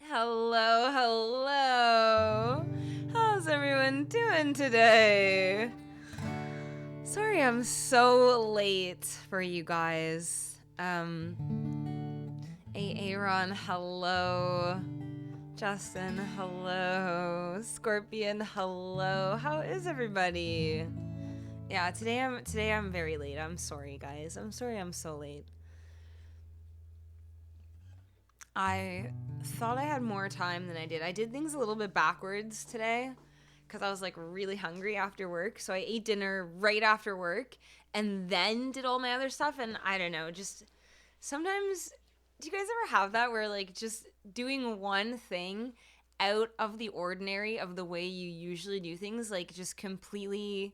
Hello, hello. How's everyone doing today? Sorry I'm so late for you guys. Aaron, hello. Justin, hello. Scorpion, hello. How is everybody? Yeah, today I'm very late. I'm sorry, guys. I'm sorry I'm so late. I thought I had more time than I did. I did things a little bit backwards today because I was like really hungry after work. So I ate dinner right after work and then did all my other stuff. And I don't know, just sometimes, do you guys ever have that where like just doing one thing out of the ordinary of the way you usually do things, like just completely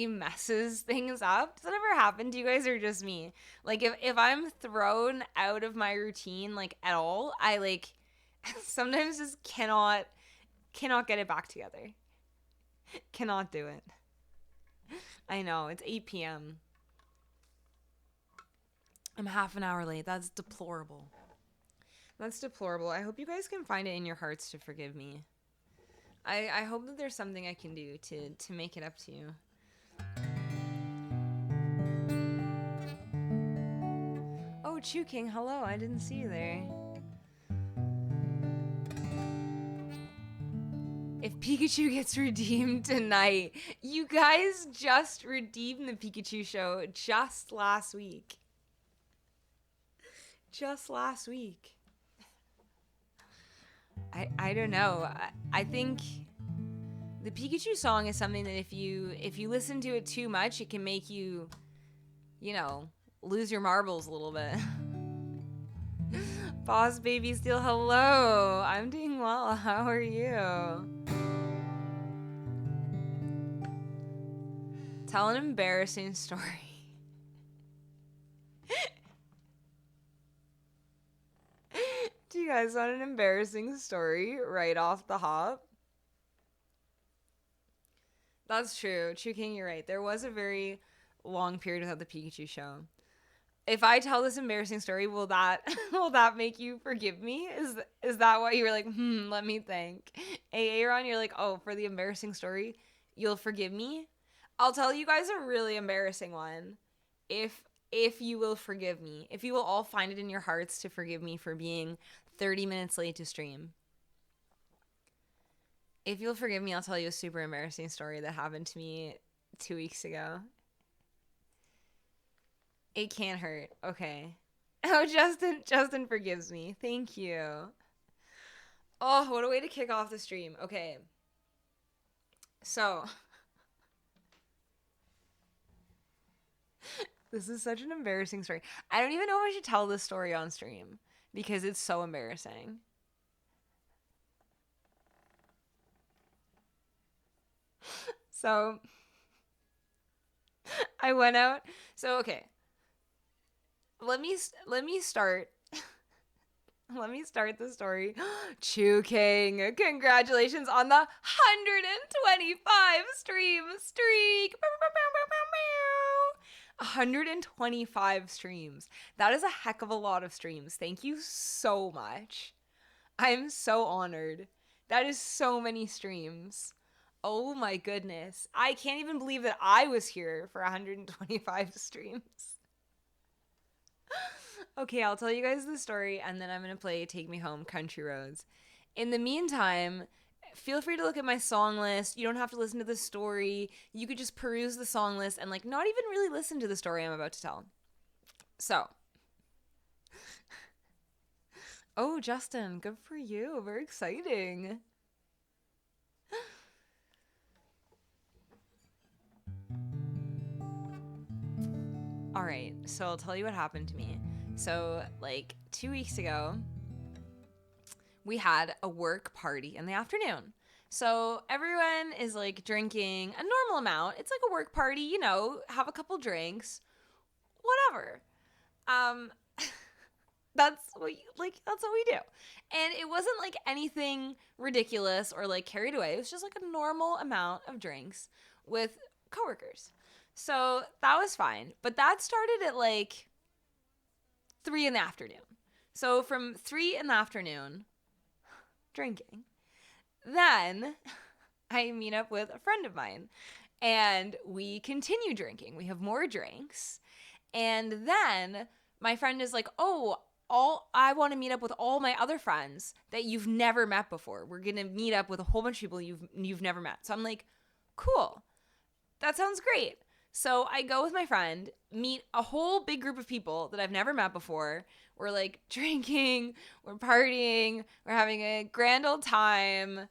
messes things up? Does that ever happen to you guys or just me? Like if I'm thrown out of my routine like at all, I like sometimes just cannot get it back together. Cannot do it. I know, it's 8 p.m. I'm half an hour late. That's deplorable. That's deplorable. I hope you guys can find it in your hearts to forgive me. I hope that there's something I can do to make it up to you. Oh, Chew King, hello. I didn't see you there. If Pikachu gets redeemed tonight, you guys just redeemed the Pikachu show just last week. Just last week. I don't know. I think the Pikachu song is something that if you listen to it too much, it can make you, lose your marbles a little bit. Boss Baby Steel, hello. I'm doing well. How are you? Tell an embarrassing story. Do you guys want an embarrassing story right off the hop? That's true. True King, you're right. There was a very long period without the Pikachu show. If I tell this embarrassing story, will that make you forgive me? Is that why you were like, let me think? Hey, Aaron, you're like, oh, for the embarrassing story, you'll forgive me? I'll tell you guys a really embarrassing one. If you will forgive me. If you will all find it in your hearts to forgive me for being 30 minutes late to stream. If you'll forgive me, I'll tell you a super embarrassing story that happened to me 2 weeks ago. It can't hurt. Okay. Oh, Justin forgives me. Thank you. Oh, what a way to kick off the stream. Okay. So, this is such an embarrassing story. I don't even know if I should tell this story on stream because it's so embarrassing. So, I went out. So, okay. Let me start. Let me start the story. Chew King, congratulations on the 125 stream streak. 125 streams. That is a heck of a lot of streams. Thank you so much. I'm so honored. That is so many streams. Oh my goodness. I can't even believe that I was here for 125 streams. Okay, I'll tell you guys the story and then I'm going to play Take Me Home Country Roads. In the meantime, feel free to look at my song list. You don't have to listen to the story. You could just peruse the song list and like not even really listen to the story I'm about to tell. So, oh, Justin, good for you. Very exciting. All right, so I'll tell you what happened to me. So, like 2 weeks ago, we had a work party in the afternoon. So everyone is like drinking a normal amount. It's like a work party, have a couple drinks, whatever. Um, that's what we do. And it wasn't like anything ridiculous or like carried away. It was just like a normal amount of drinks with coworkers. So that was fine. But that started at like 3 in the afternoon. So from 3 in the afternoon drinking. Then I meet up with a friend of mine and we continue drinking. We have more drinks. And then my friend is like, "Oh, I want to meet up with all my other friends that you've never met before. We're going to meet up with a whole bunch of people you've never met." So I'm like, "Cool. That sounds great." So I go with my friend, meet a whole big group of people that I've never met before. We're like drinking, we're partying, we're having a grand old time.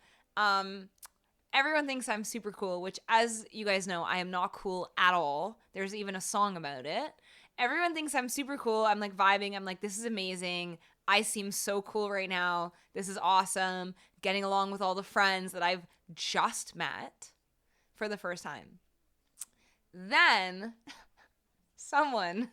Everyone thinks I'm super cool, which, as you guys know, I am not cool at all. There's even a song about it. Everyone thinks I'm super cool. I'm like vibing. I'm like, this is amazing. I seem so cool right now. This is awesome. Getting along with all the friends that I've just met for the first time. Then someone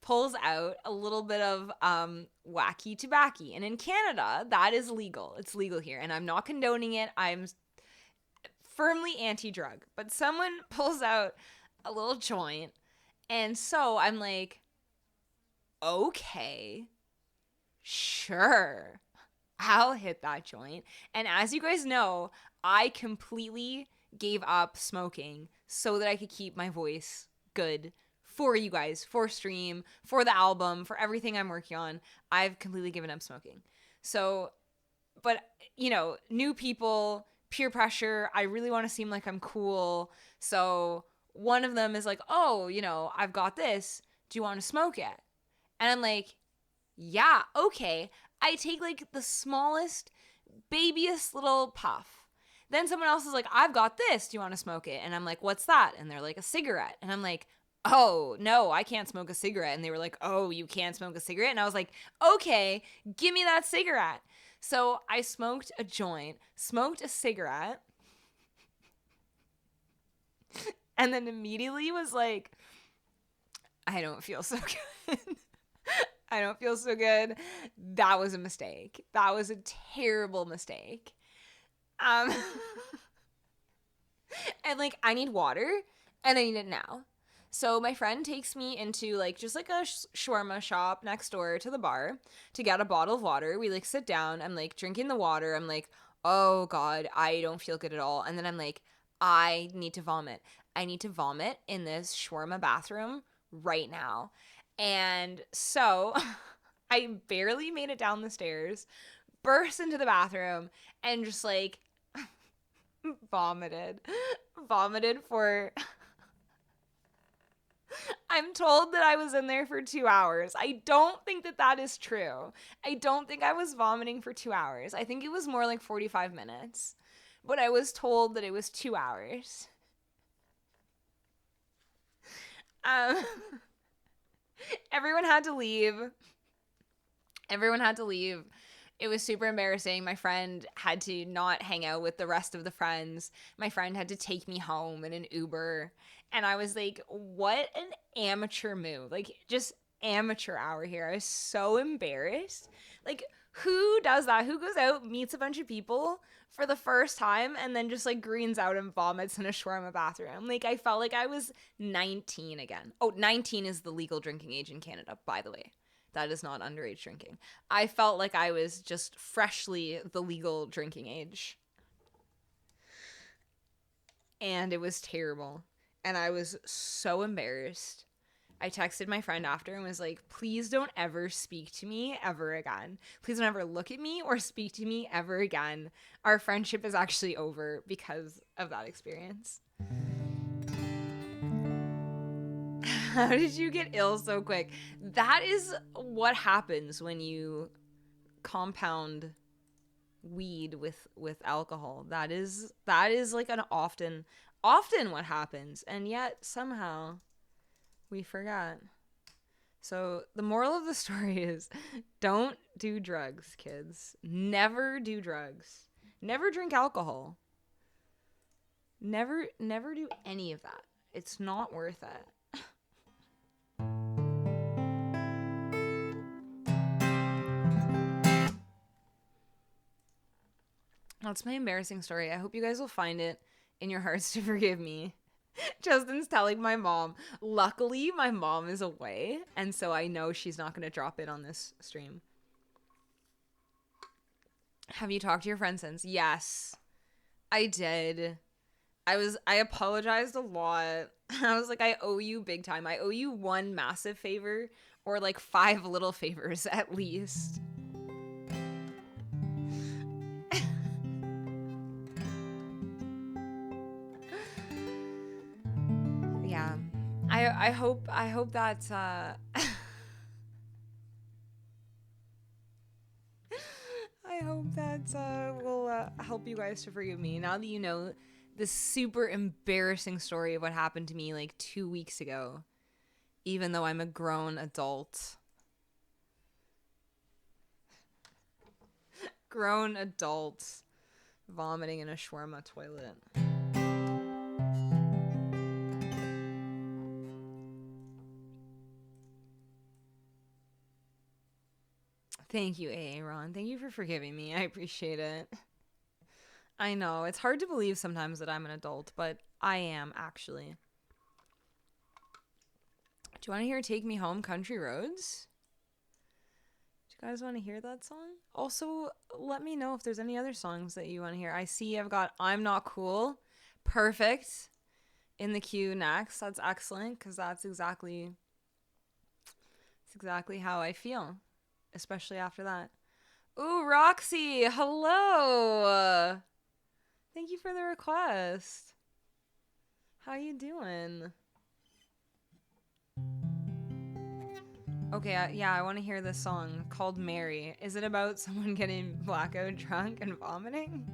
pulls out a little bit of wacky tobacco. And in Canada, that is legal. It's legal here. And I'm not condoning it. I'm firmly anti-drug. But someone pulls out a little joint. And so I'm like, okay, sure, I'll hit that joint. And as you guys know, I completely gave up smoking so that I could keep my voice good for you guys, for stream, for the album, for everything I'm working on. I've completely given up smoking. So, but, new people, peer pressure, I really want to seem like I'm cool. So one of them is like, "Oh, I've got this. Do you want to smoke it?" And I'm like, "Yeah, okay." I take like the smallest, babyest little puff. Then someone else is like, "I've got this. Do you want to smoke it?" And I'm like, "What's that?" And they're like, "A cigarette." And I'm like, "Oh, no, I can't smoke a cigarette." And they were like, "Oh, you can't smoke a cigarette?" And I was like, "Okay, give me that cigarette." So I smoked a joint, smoked a cigarette, and then immediately was like, "I don't feel so good." I don't feel so good. That was a mistake. That was a terrible mistake. And like, I need water and I need it now. So my friend takes me into like just like a shawarma shop next door to the bar to get a bottle of water. We like sit down. I'm like drinking the water. I'm like, "Oh God, I don't feel good at all." And then I'm like, I need to vomit. I need to vomit in this shawarma bathroom right now. And so I barely made it down the stairs, burst into the bathroom, and just like vomited for I'm told that I was in there for 2 hours. I don't think that is true. I don't think I was vomiting for 2 hours. I think it was more like 45 minutes. But I was told that it was 2 hours. Um, everyone had to leave. It was super embarrassing. My friend had to not hang out with the rest of the friends. My friend had to take me home in an Uber. And I was like, what an amateur move. Like, just amateur hour here. I was so embarrassed. Like, who does that? Who goes out, meets a bunch of people for the first time, and then just like greens out and vomits in a shawarma bathroom? Like, I felt like I was 19 again. Oh, 19 is the legal drinking age in Canada, by the way. That is not underage drinking. I felt like I was just freshly the legal drinking age. And it was terrible. And I was so embarrassed. I texted my friend after and was like, "Please don't ever speak to me ever again. Please don't ever look at me or speak to me ever again. Our friendship is actually over because of that experience." How did you get ill so quick? That is what happens when you compound weed with alcohol. That is like an often what happens, and yet somehow we forgot. So the moral of the story is, don't do drugs, kids. Never do drugs. Never drink alcohol. Never do any of that. It's not worth it. That's my embarrassing story. I hope you guys will find it in your hearts to forgive me. Justin's telling my mom. Luckily, my mom is away, and so I know she's not going to drop it on this stream. Have you talked to your friend since? Yes, I did. I apologized a lot. I was like, I owe you big time. I owe you one massive favor or like 5 little favors at least. Yeah. I hope that I hope that will help you guys to forgive me. Now that you know this super embarrassing story of what happened to me like 2 weeks ago, even though I'm a grown adult. Grown adult vomiting in a shawarma toilet. Thank you, Aaron. Thank you for forgiving me. I appreciate it. I know, it's hard to believe sometimes that I'm an adult, but I am actually. Do you want to hear Take Me Home, Country Roads? Do you guys want to hear that song? Also, let me know if there's any other songs that you want to hear. I see I've got I'm Not Cool. Perfect. In the queue next. That's excellent, because that's exactly how I feel. Especially after that. Ooh, Roxy, hello. Thank you for the request. How you doing? Okay, yeah, I want to hear this song called Mary. Is it about someone getting blackout drunk and vomiting?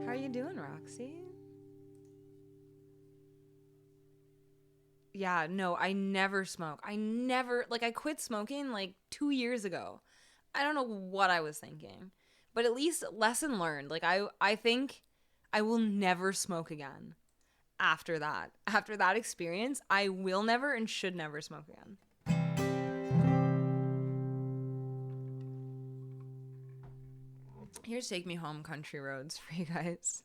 How are you doing, Roxy? Yeah, no, I never smoke. I quit smoking like 2 years ago. I don't know what I was thinking. But at least lesson learned. Like I think I will never smoke again after that. After that experience, I will never and should never smoke again. Here's Take Me Home, Country Roads for you guys.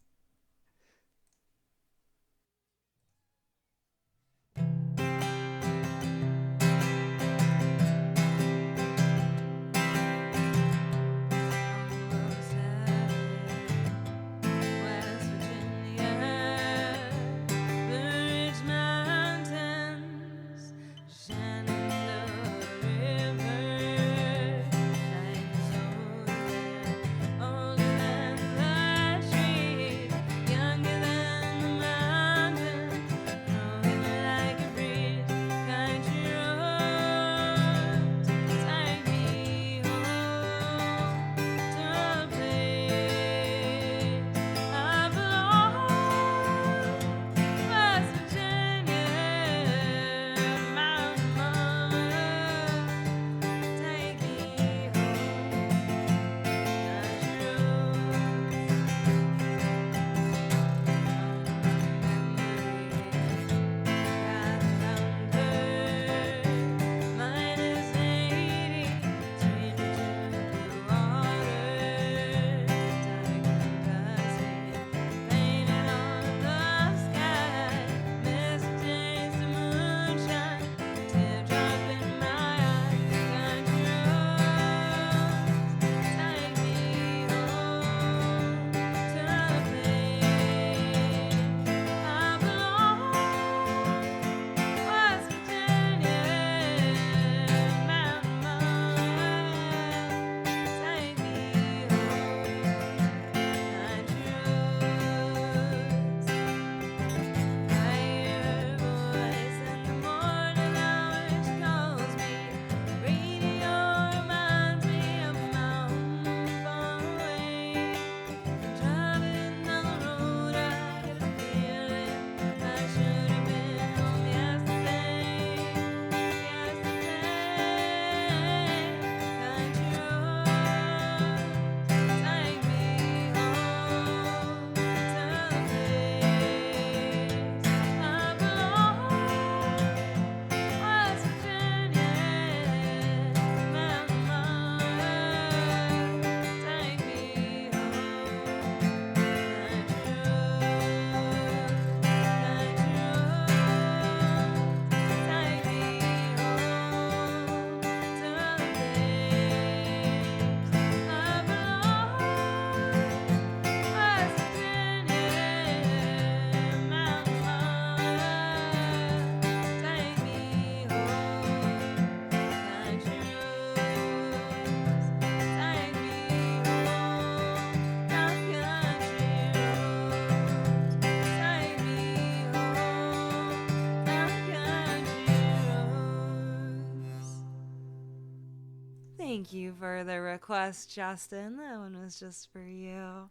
Thank you for the request, Justin. That one was just for you.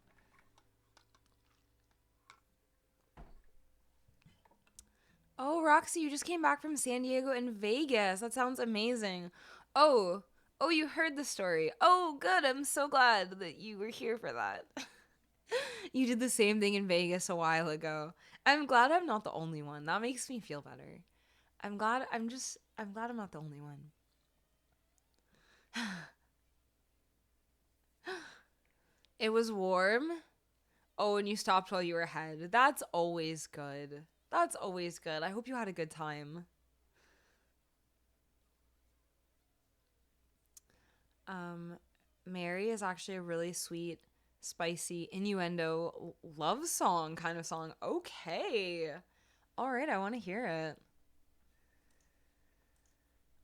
Oh, Roxy, you just came back from San Diego and Vegas. That sounds amazing. Oh, you heard the story. Oh, good. I'm so glad that you were here for that. You did the same thing in Vegas a while ago. I'm glad I'm not the only one. That makes me feel better. I'm glad I'm not the only one. It was warm. Oh, and you stopped while you were ahead. That's always good. That's always good. I hope you had a good time. Mary is actually a really sweet, spicy innuendo love song kind of song. Okay. All right, I want to hear it.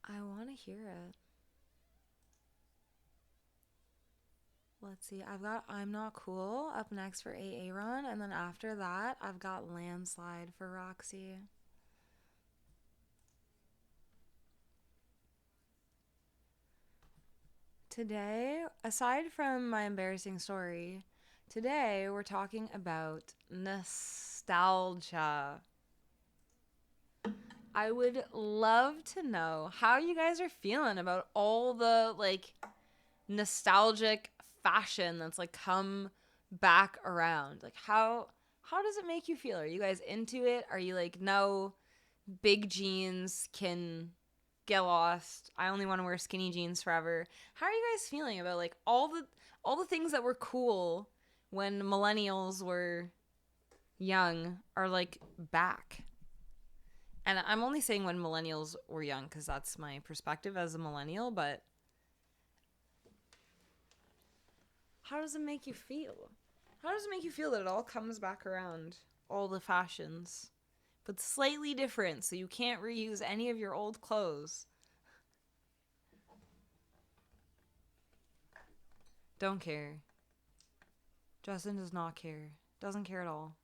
I want to hear it. Let's see. I've got I'm Not Cool up next for Aaron, and then after that, I've got Landslide for Roxy. Today, aside from my embarrassing story, today we're talking about nostalgia. I would love to know how you guys are feeling about all the like nostalgic fashion that's like come back around. Like how does it make you feel? Are you guys into it? Are you like, no, big jeans can get lost. I only want to wear skinny jeans forever. How are you guys feeling about like all the things that were cool when millennials were young are like back? And I'm only saying when millennials were young because that's my perspective as a millennial, but how does it make you feel? How does it make you feel that it all comes back around? All the fashions. But slightly different, so you can't reuse any of your old clothes. Don't care. Justin does not care. Doesn't care at all.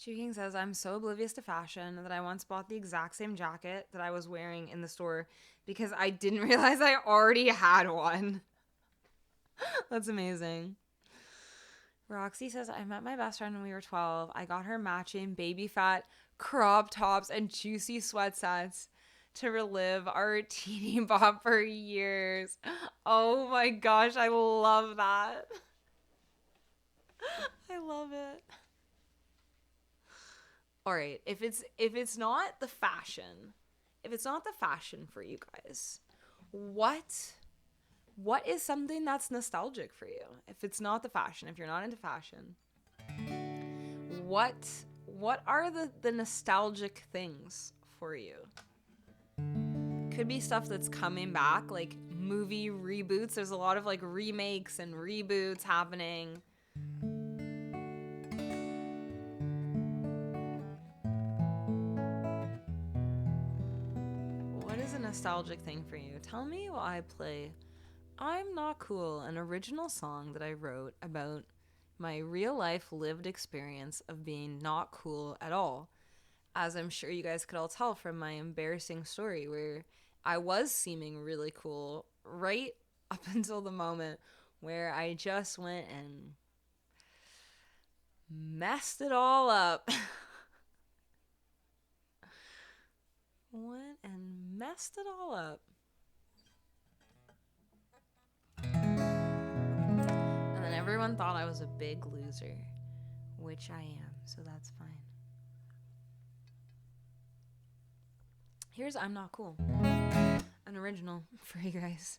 King says, I'm so oblivious to fashion that I once bought the exact same jacket that I was wearing in the store because I didn't realize I already had one. That's amazing. Roxy says, I met my best friend when we were 12. I got her matching baby fat crop tops and juicy sweatsets to relive our teeny bop for years. Oh my gosh, I love that. I love it. All right, if it's not the fashion, for you guys, what is something that's nostalgic for you? If it's not the fashion, if you're not into fashion, what are the nostalgic things for you? Could be stuff that's coming back, like movie reboots. There's a lot of like remakes and reboots happening. What is a nostalgic thing for you? Tell me while I play I'm Not Cool, an original song that I wrote about my real life lived experience of being not cool at all. As I'm sure you guys could all tell from my embarrassing story where I was seeming really cool right up until the moment where I just went and messed it all up. Went and messed it all up. And then everyone thought I was a big loser, which I am, so that's fine. Here's I'm Not Cool, an original for you guys.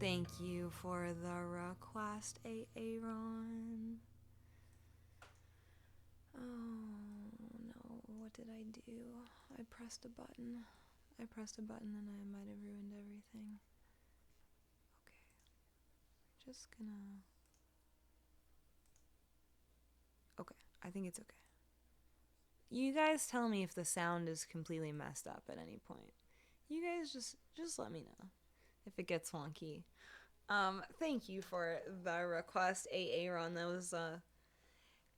Thank you for the request, Aaron. Oh no, what did I do? I pressed a button. And I might have ruined everything. Okay. Just gonna... Okay, I think it's okay. You guys tell me if the sound is completely messed up at any point. You guys just let me know if it gets wonky. Thank you for the request, Aaron. That was a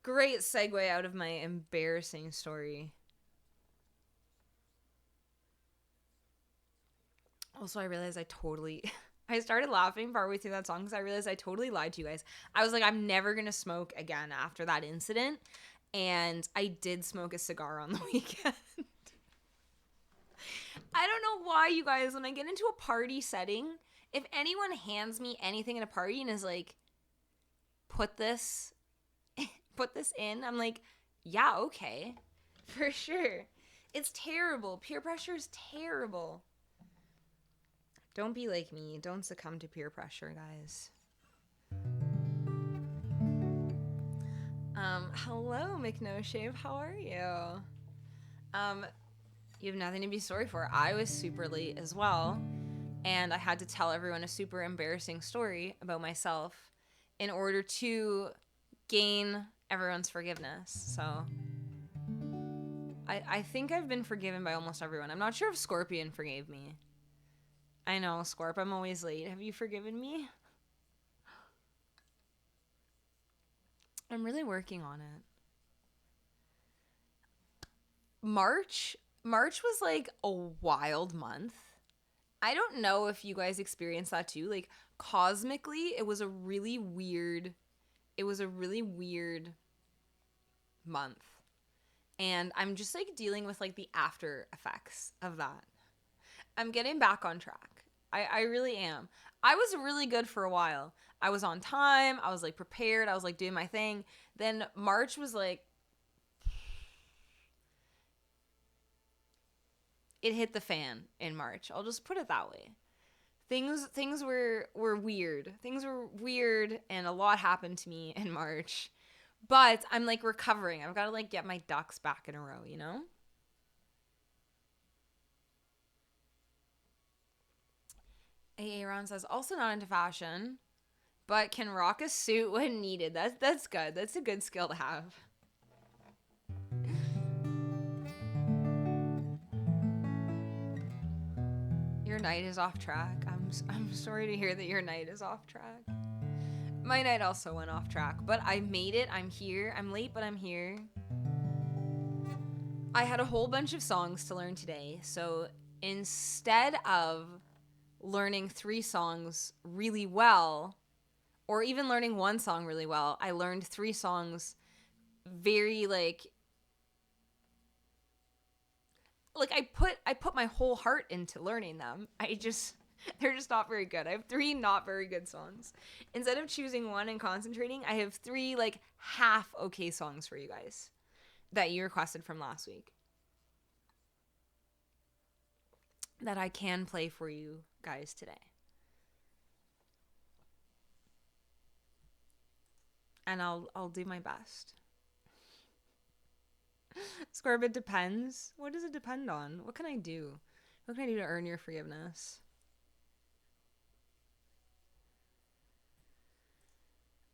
great segue out of my embarrassing story. Also, I realized I started laughing partway through that song because I realized I totally lied to you guys. I was like, I'm never going to smoke again after that incident. And I did smoke a cigar on the weekend. I don't know why, you guys, when I get into a party setting, if anyone hands me anything at a party and is like, put this in, I'm like, yeah, okay, for sure. It's terrible. Peer pressure is terrible. Don't be like me. Don't succumb to peer pressure, guys. Hello, McNoshave. How are you? You have nothing to be sorry for. I was super late as well, and I had to tell everyone a super embarrassing story about myself in order to gain everyone's forgiveness. So I think I've been forgiven by almost everyone. I'm not sure if Scorpion forgave me. I know, Scorp, I'm always late. Have you forgiven me? I'm really working on it. March was like a wild month. I don't know if you guys experienced that too. Like, cosmically, it was a really weird month. And I'm just like dealing with like the after effects of that. I'm getting back on track. I really am. I was really good for a while. I was on time. I was like prepared. I was like doing my thing. Then March was like, it hit the fan in March. I'll just put it that way. Things were weird. Things were weird, and a lot happened to me in March. But I'm like recovering. I've got to like get my ducks back in a row, you know? Aaron says, also not into fashion, but can rock a suit when needed. That's good. That's a good skill to have. Your night is off track. I'm sorry to hear that your night is off track. My night also went off track, but I made it. I'm here. I'm late, but I'm here. I had a whole bunch of songs to learn today, so instead of learning 3 songs really well, or even learning 1 song really well, I learned 3 songs very like I put my whole heart into learning them. They're just not very good. I have 3 not very good songs. Instead of choosing 1 and concentrating, I have 3 like half okay songs for you guys that you requested from last week that I can play for you guys today. And I'll do my best. Scorb, it depends. What does it depend on? What can I do? What can I do to earn your forgiveness?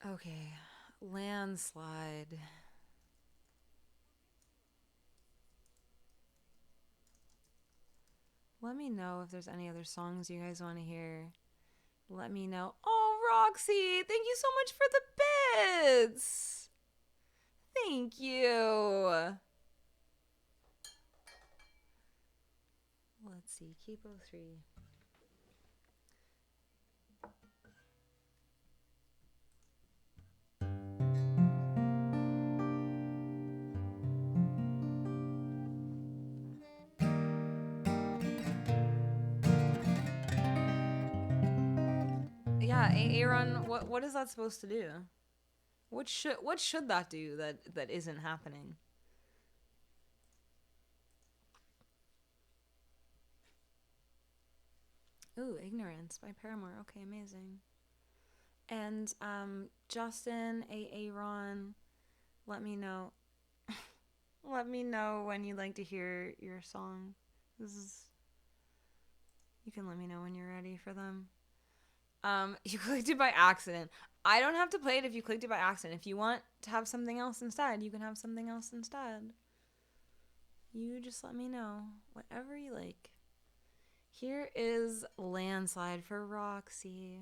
Okay. Landslide. Let me know if there's any other songs you guys want to hear. Let me know. Oh, Roxy, thank you so much for the bits. Thank you. Let's see. Capo 3. Yeah, Aaron, what is that supposed to do? What should that do that isn't happening? Ooh, Ignorance by Paramore. Okay, amazing. And Justin, Aaron, let me know. Let me know when you'd like to hear your song. This is You can let me know when you're ready for them. You clicked it by accident. I don't have to play it if you clicked it by accident. If you want to have something else instead, you can have something else instead. You just let me know. Whatever you like. Here is Landslide for Roxy.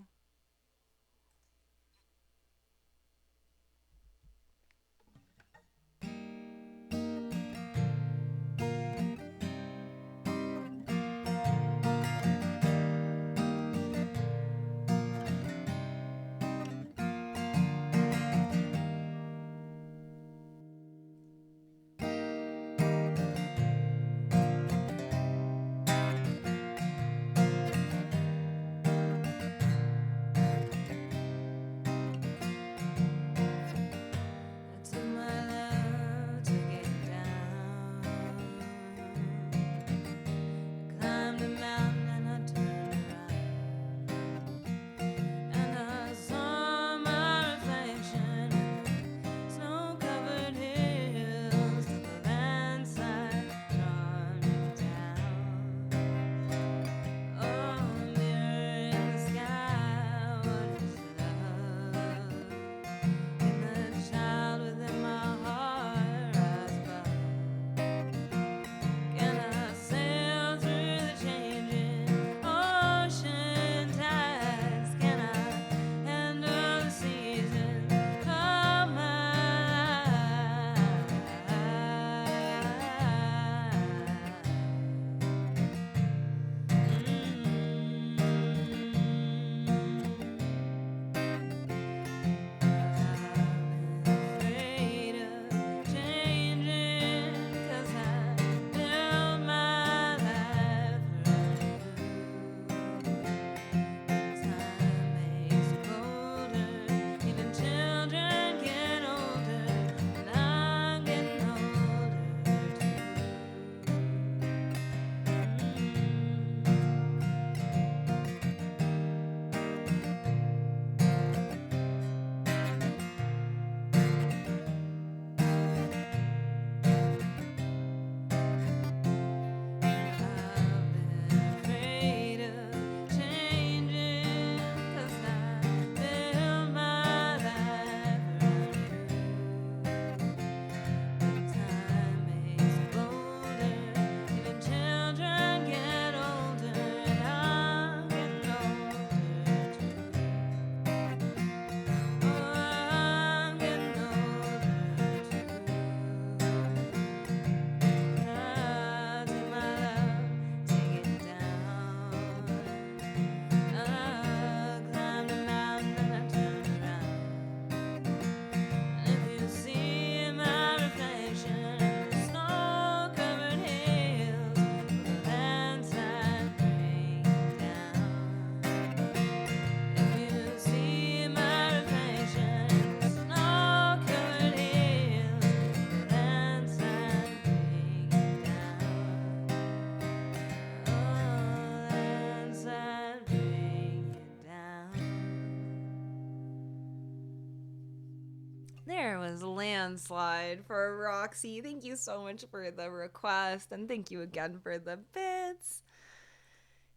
There was Landslide for Roxy. Thank you so much for the request, and thank you again for the bits.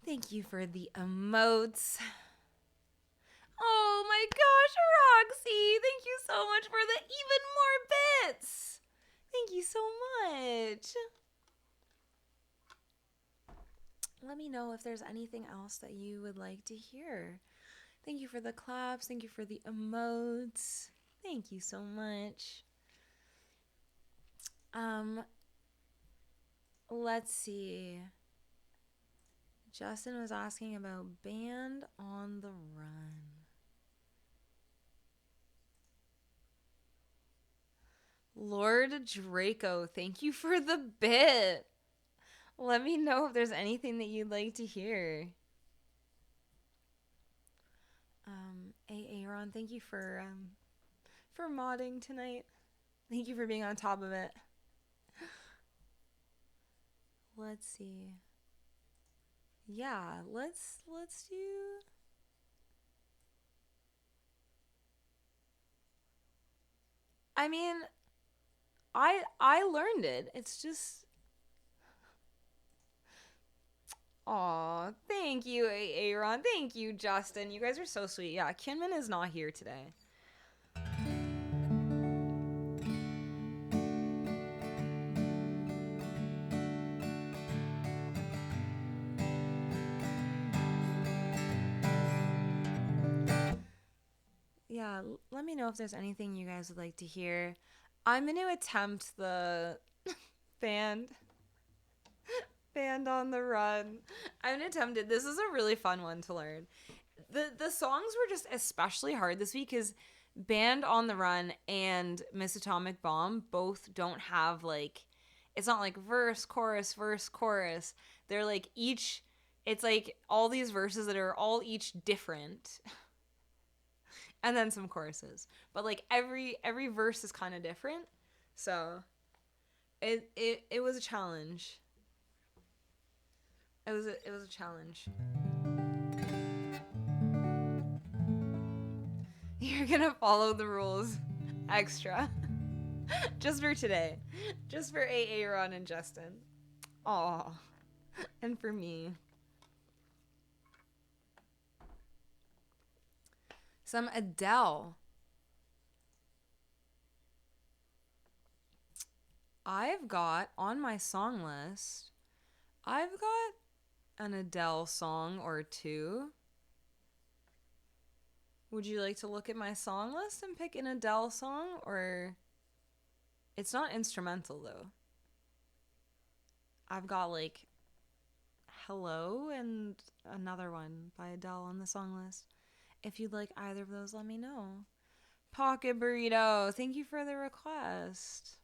Thank you for the emotes. Oh my gosh, Roxy! Thank you so much for the even more bits. Thank you so much. Let me know if there's anything else that you would like to hear. Thank you for the claps. Thank you for the emotes. Thank you so much. Let's see. Justin was asking about Band on the Run. Lord Draco, thank you for the bit. Let me know if there's anything that you'd like to hear. Aaron, thank you for modding tonight. Thank you for being on top of it. Let's see. Yeah, let's do. I mean, I learned it. It's just. Aw, thank you, Aaron. Thank you, Justin. You guys are so sweet. Yeah, Kinman is not here today. Yeah, let me know if there's anything you guys would like to hear. I'm going to attempt the band band on the run. I'm going to attempt it. This is a really fun one to learn. The songs were just especially hard this week cuz Band on the Run and Miss Atomic Bomb both don't have like it's not like verse, chorus, verse, chorus. They're like each it's like all these verses that are all each different and then some choruses. But like every verse is kind of different. So it was a challenge. It was a challenge. You're gonna follow the rules extra. Just for today. Just for Aaron and Justin. Aw. And for me. Some Adele. I've got on my song list, I've got an Adele song or two. Would you like to look at my song list and pick an Adele song? Or it's not instrumental though. I've got like Hello and another one by Adele on the song list. If you'd like either of those, let me know. Pocket Burrito, thank you for the request.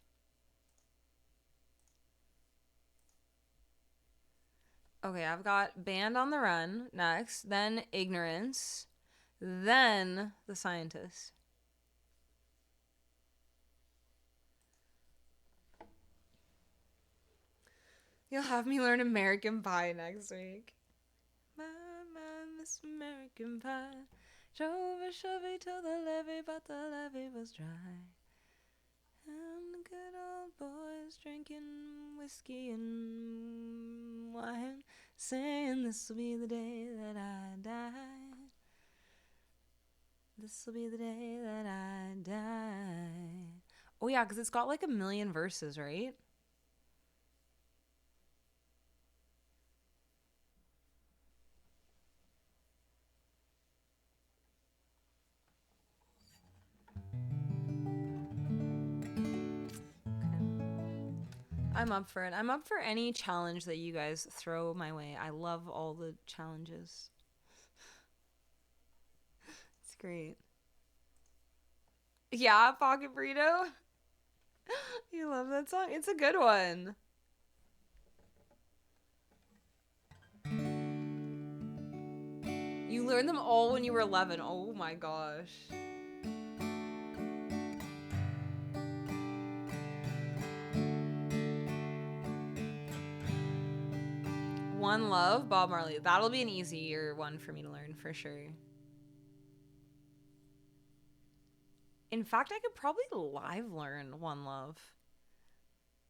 Okay, I've got Band on the Run next, then Ignorance, then The Scientist. You'll have me learn American Pie next week. My Miss American Pie. Drove a Chevy to the levee, but the levee was dry. And the good old boys drinking whiskey and wine, saying this will be the day that I die. This will be the day that I die. Oh yeah, because it's got like a million verses, right? I'm up for it. I'm up for any challenge that you guys throw my way. I love all the challenges. It's great. Yeah, Pocket Burrito. You love that song? It's a good one. You learned them all when you were 11. Oh my gosh. One Love, Bob Marley. That'll be an easier one for me to learn for sure. In fact, I could probably live learn One Love.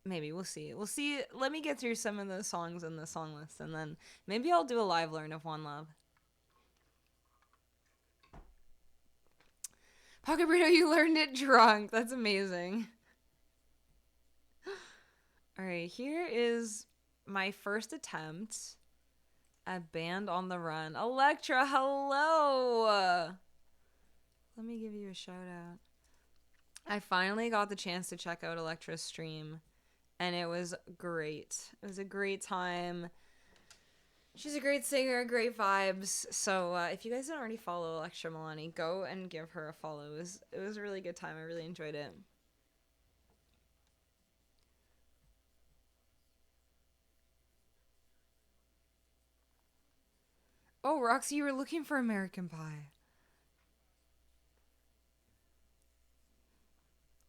Maybe we'll see. We'll see. Let me get through some of the songs in the song list, and then maybe I'll do a live learn of One Love. Pocket Burrito, you learned it drunk. That's amazing. All right, here is my first attempt at Band on the Run. Electra, hello. Let me give you a shout out. I finally got the chance to check out Electra's stream, and it was great. It was a great time. She's a great singer, great vibes. So if you guys don't already follow Electra Milani, go and give her a follow. It was a really good time. I really enjoyed it. Oh, Roxy, you were looking for American Pie.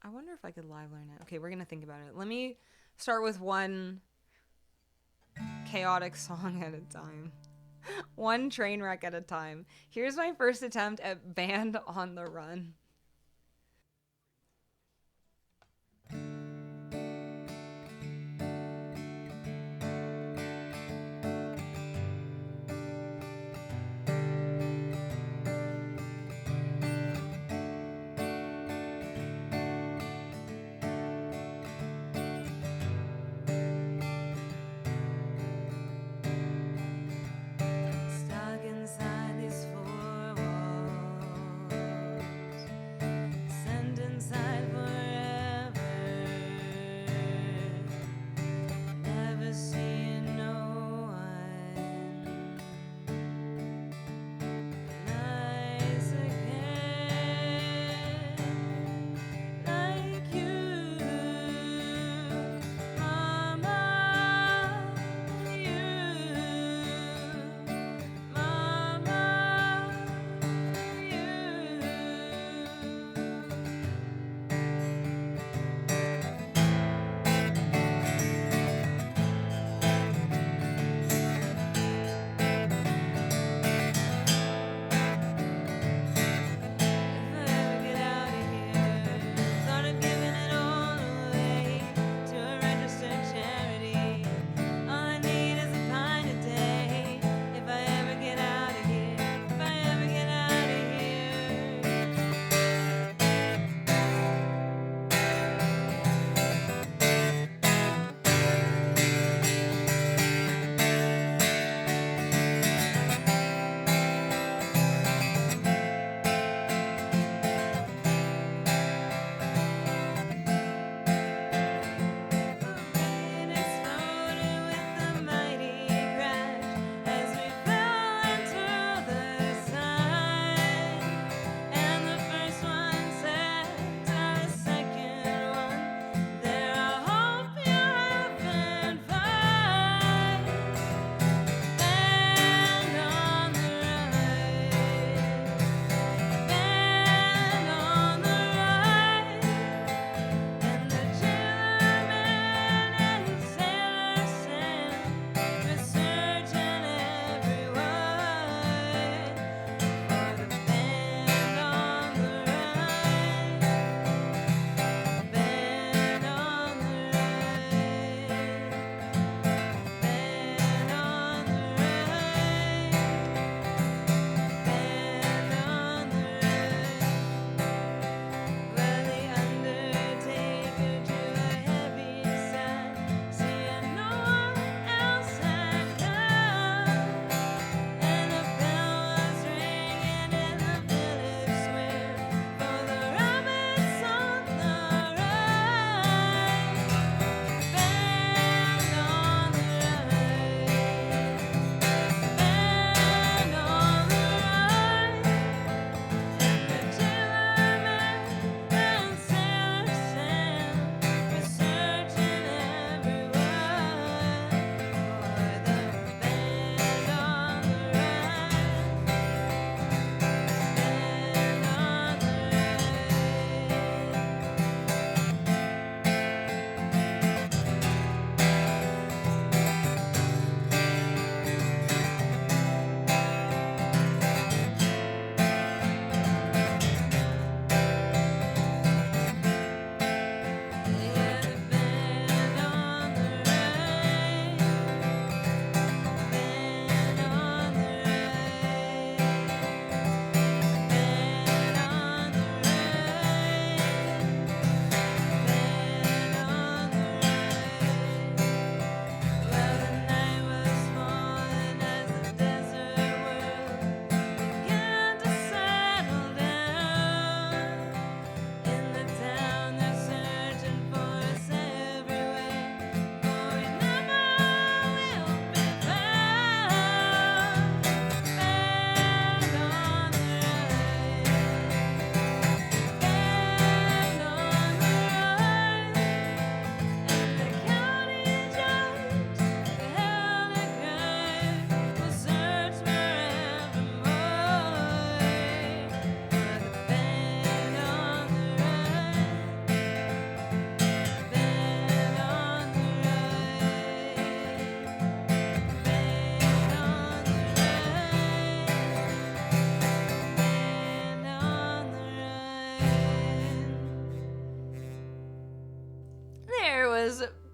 I wonder if I could live learn it. Okay, we're gonna think about it. Let me start with one chaotic song at a time. One train wreck at a time. Here's my first attempt at Band on the Run. Stuck inside these four walls,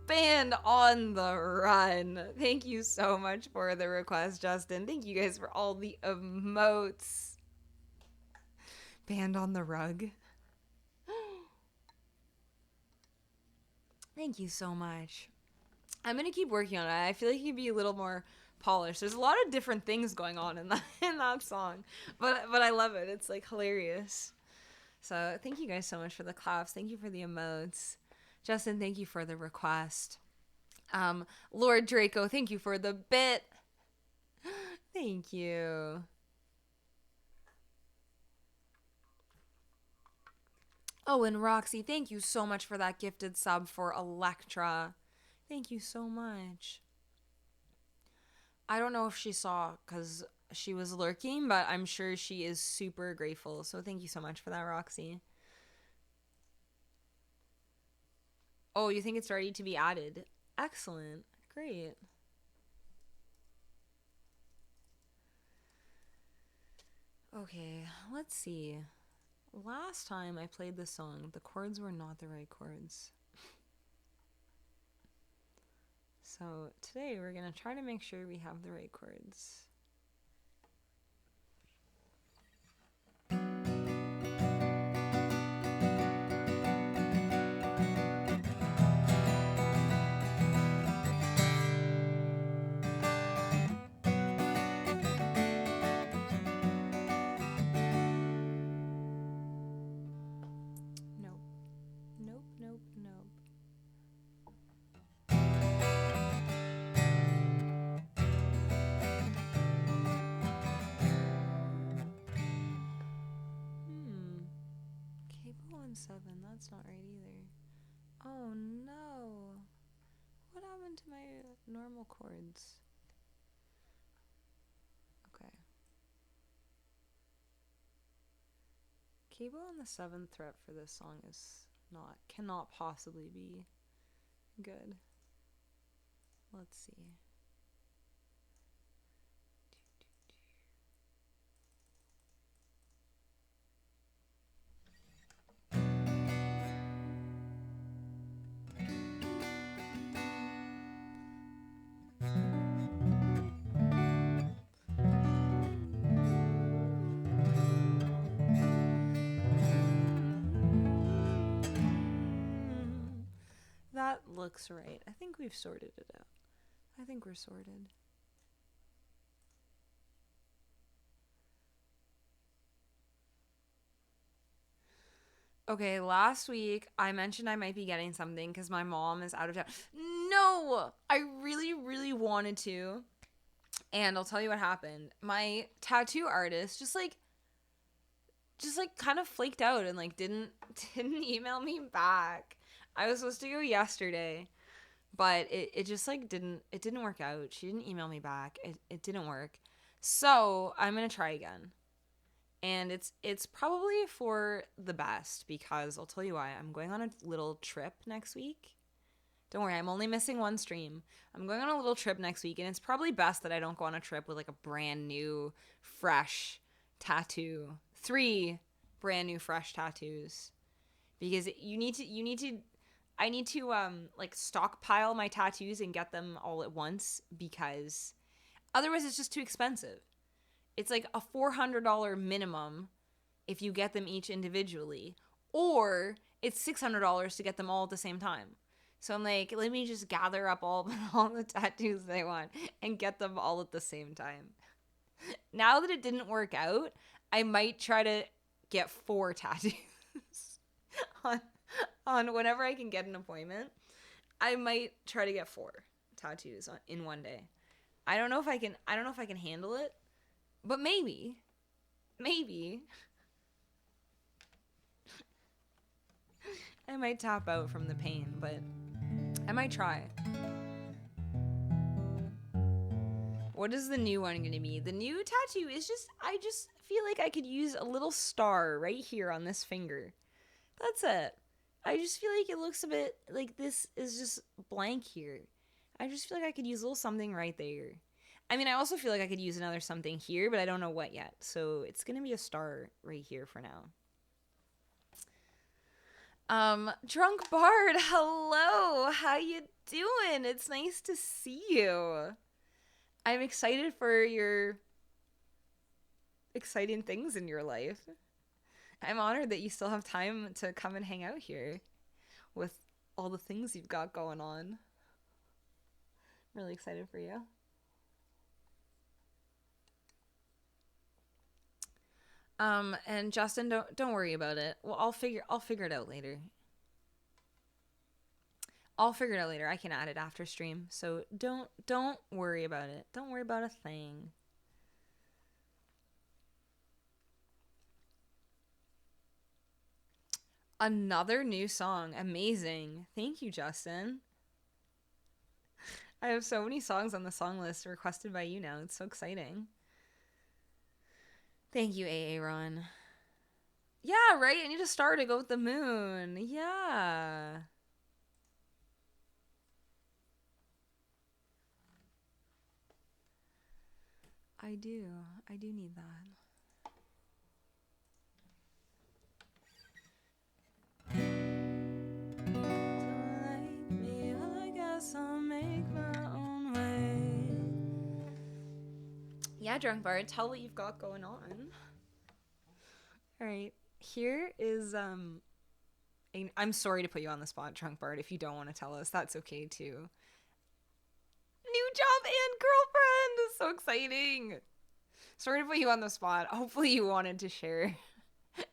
Band on the Run. Thank you so much for the request, Justin. Thank you guys for all the emotes. Band on the Rug. Thank you so much. I'm gonna keep working on it. I feel like you'd be a little more polished. There's a lot of different things going on in that song, but I love it. It's like hilarious. So thank you guys so much for the claps. Thank you for the emotes. Justin, thank you for the request. Lord Draco, thank you for the bit. Thank you. Oh, and Roxy, thank you so much for that gifted sub for Electra. Thank you so much. I don't know if she saw because she was lurking, but I'm sure she is super grateful. So thank you so much for that, Roxy. Oh, you think it's ready to be added? Excellent. Great. Okay, let's see. Last time I played this song, the chords were not the right chords. So today we're going to try to make sure we have the right chords. Seven, that's not right either. Oh no. What happened to my normal chords? Okay. Cable on the 7th fret for this song cannot possibly be good. Let's see. That looks right. I think we've sorted it out. I think we're sorted. Okay, last week I mentioned I might be getting something because my mom is out of town. No! I really, really wanted to. And I'll tell you what happened. My tattoo artist just kind of flaked out and like didn't email me back. I was supposed to go yesterday, but it just like didn't work out. She didn't email me back. It didn't work. So I'm gonna try again. And it's probably for the best because I'll tell you why. I'm going on a little trip next week. Don't worry, I'm only missing one stream. I'm going on a little trip next week, and it's probably best that I don't go on a trip with like a brand new, fresh tattoo. 3 brand new, fresh tattoos. Because I need to like stockpile my tattoos and get them all at once because otherwise it's just too expensive. It's like a $400 minimum if you get them each individually, or it's $600 to get them all at the same time. So I'm like, let me just gather up all the tattoos that I want and get them all at the same time. Now that it didn't work out, I might try to get 4 tattoos on whenever I can get an appointment. I might try to get 4 tattoos in one day. I don't know if I can handle it. But maybe. I might tap out from the pain, but I might try. What is the new one going to be? The new tattoo is I just feel like I could use a little star right here on this finger. That's it. I just feel like it looks a bit like this is just blank here. I just feel like I could use a little something right there. I mean, I also feel like I could use another something here, but I don't know what yet. So it's going to be a star right here for now. Drunk Bard, hello. How you doing? It's nice to see you. I'm excited for your exciting things in your life. I'm honored that you still have time to come and hang out here with all the things you've got going on. I'm really excited for you. And Justin, don't worry about it. Well, I'll figure it out later. I'll figure it out later. I can add it after stream. So don't worry about it. Don't worry about a thing. Another new song. Amazing. Thank you, Justin. I have so many songs on the song list requested by you now. It's so exciting. Thank you, Aaron. Yeah, right? I need a star to go with the moon. Yeah. I do. I do need that. I'll make my own way. Yeah, Drunk Bard, tell what you've got going on. All right, here is I'm sorry to put you on the spot, Drunk Bard. If you don't want to tell us, that's okay too. New job and girlfriend! So exciting. Sorry to put you on the spot. Hopefully you wanted to share,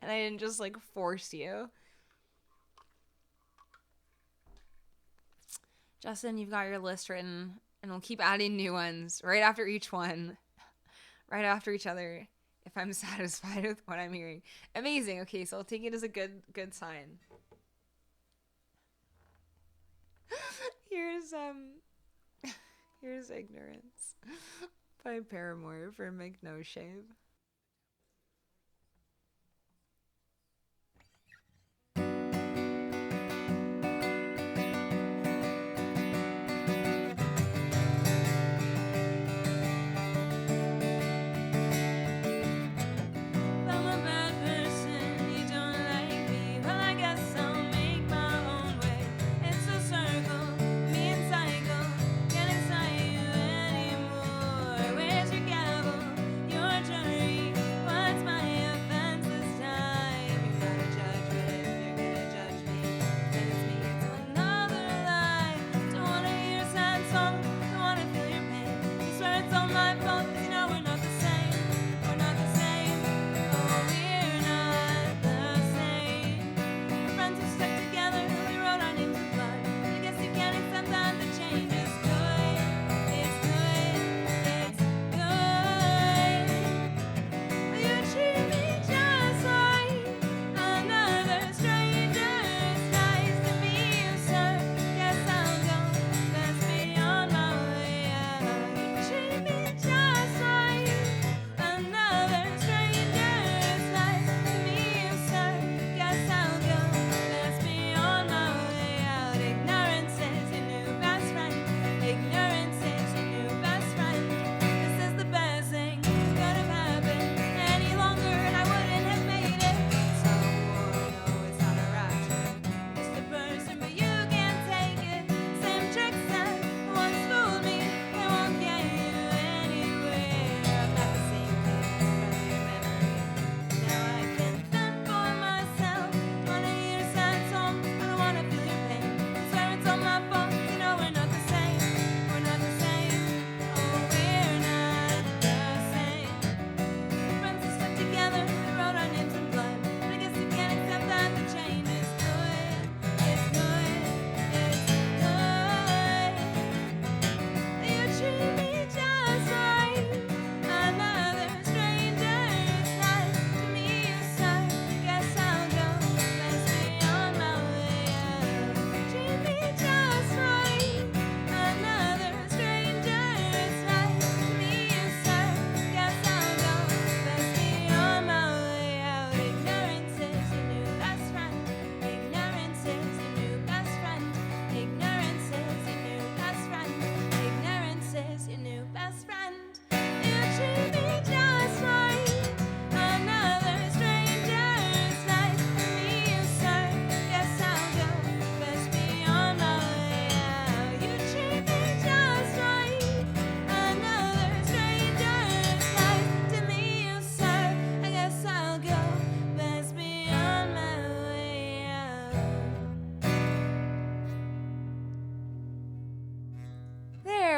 and I didn't just like force you. Justin, you've got your list written, and we'll keep adding new ones right after each one, right after each other, if I'm satisfied with what I'm hearing. Amazing. Okay, so I'll take it as a good sign. Here's Ignorance by Paramore for Make No Shave. Journey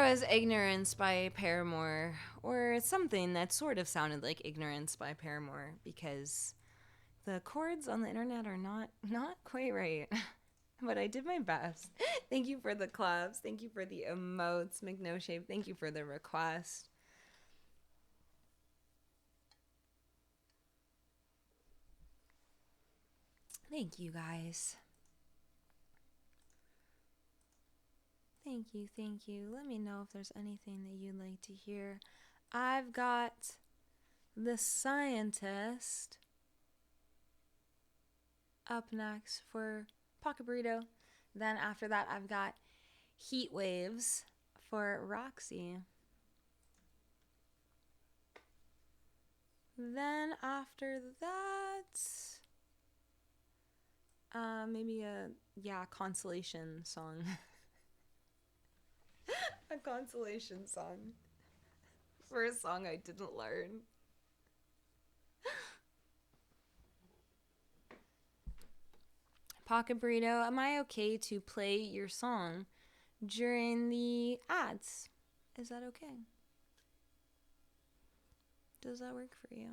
was Ignorance by Paramore, or something that sort of sounded like Ignorance by Paramore, because the chords on the internet are not quite right. But I did my best. Thank you for the claps. Thank you for the emotes, McNoShape. Thank you for the request. Thank you, guys. Thank you, thank you. Let me know if there's anything that you'd like to hear. I've got The Scientist up next for Pocket Burrito. Then after that, I've got Heat Waves for Roxy. Then after that, maybe a consolation song. A consolation song for a song I didn't learn. Pocket Burrito, am I okay to play your song during the ads? Is that okay? Does that work for you?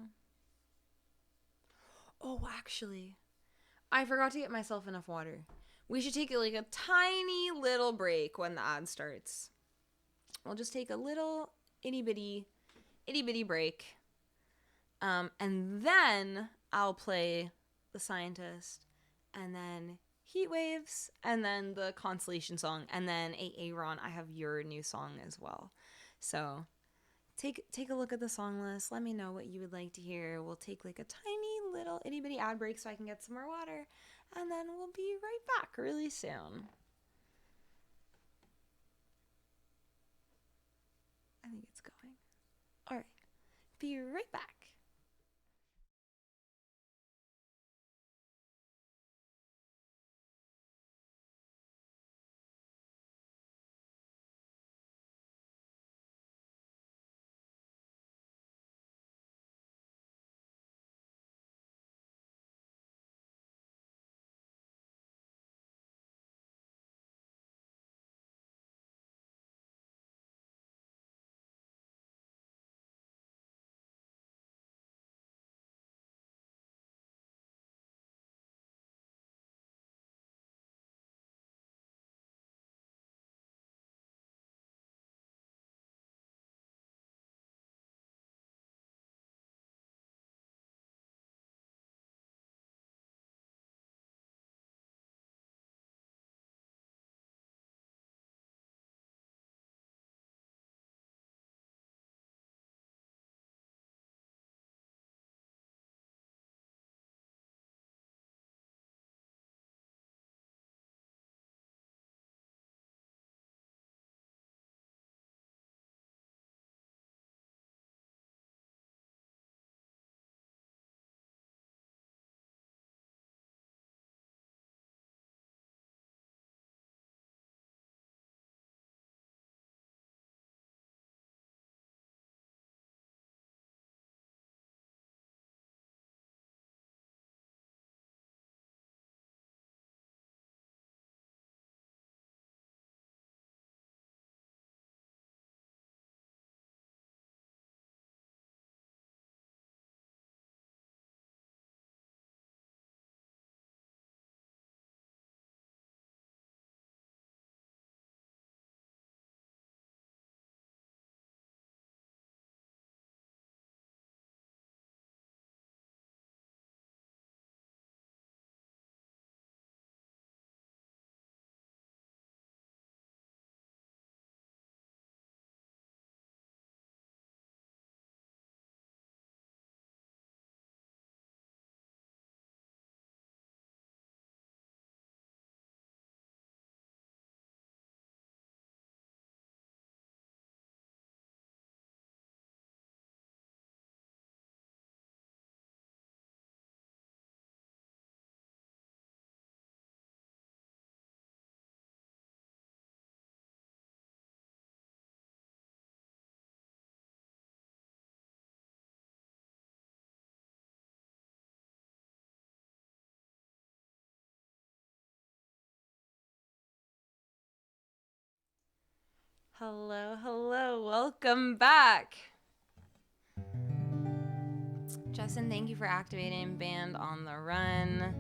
Oh, actually, I forgot to get myself enough water. We should take like a tiny little break when the ad starts. We'll just take a little itty bitty break. And then I'll play The Scientist, and then Heat Waves, and then the consolation song, and then Aaron, I have your new song as well. So take a look at the song list. Let me know what you would like to hear. We'll take like a tiny little itty bitty ad break so I can get some more water, and then we'll be right back really soon. I think it's going. All right. Be right back. Hello, hello. Welcome back. Justin, thank you for activating Band on the Run.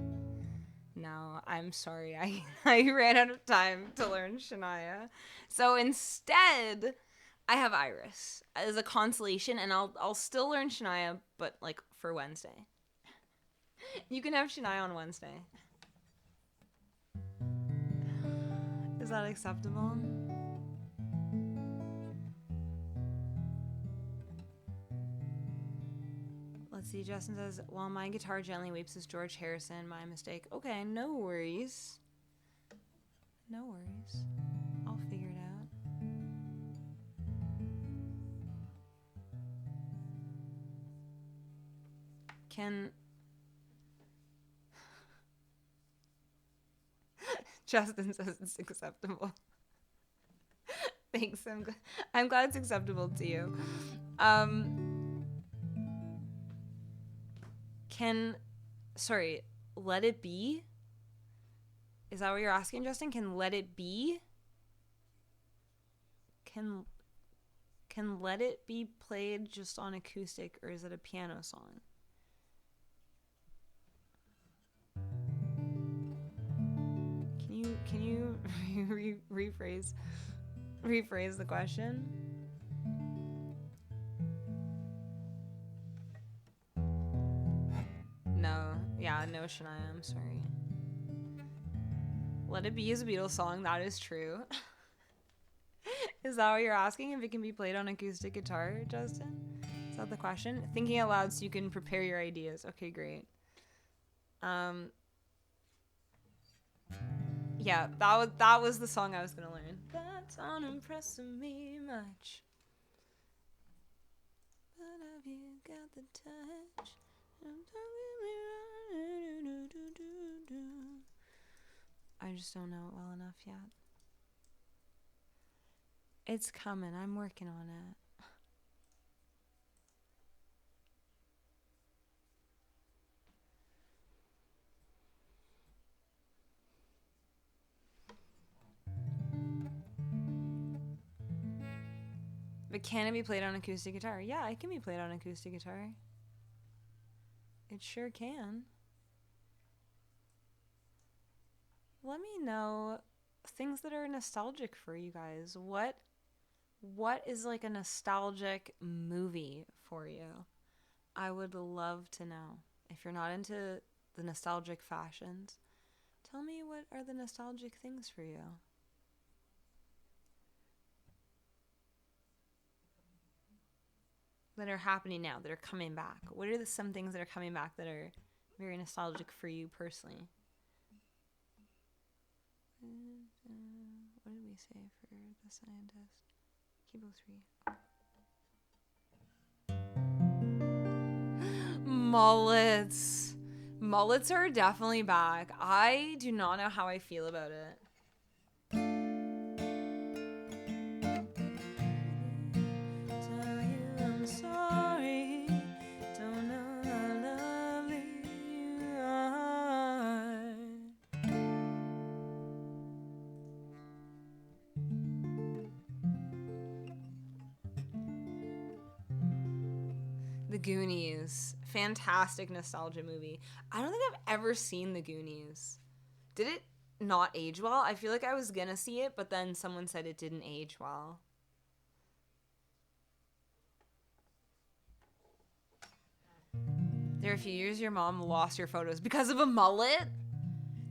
No, I'm sorry. I ran out of time to learn Shania. So instead, I have Iris as a consolation, and I'll still learn Shania, but like for Wednesday. You can have Shania on Wednesday. Is that acceptable? Let's see. Justin says, "While my guitar gently weeps is George Harrison. My mistake." Okay, no worries. No worries. I'll figure it out. Can Justin says it's acceptable. Thanks. I'm glad it's acceptable to you. Sorry, Let It Be? Is that what you're asking, Justin? Can Let It Be? Can Let It Be played just on acoustic, or is it a piano song? Can you rephrase the question? No. Yeah, no, Shania, I'm sorry. Let It Be is a Beatles song, that is true. Is that what you're asking? If it can be played on acoustic guitar, Justin? Is that the question? Thinking out loud so you can prepare your ideas. Okay, great. Yeah, that was the song I was gonna learn. That's unimpressing me much. But have you got the touch? I just don't know it well enough yet. It's coming. I'm working on it. But can it be played on acoustic guitar? Yeah, it can be played on acoustic guitar. It sure can. Let me know things that are nostalgic for you guys. What is like a nostalgic movie for you? I would love to know. If you're not into the nostalgic fashions, tell me what are the nostalgic things for you. That are happening now, that are coming back. What are some things that are coming back that are very nostalgic for you personally? What did we say for the scientist? Keyboard 3. Mullets. Mullets are definitely back. I do not know how I feel about it. The Goonies. Fantastic nostalgia movie. I don't think I've ever seen The Goonies. Did it not age well? I feel like I was gonna see it, but then someone said it didn't age well. There are a few years your mom lost your photos because of a mullet?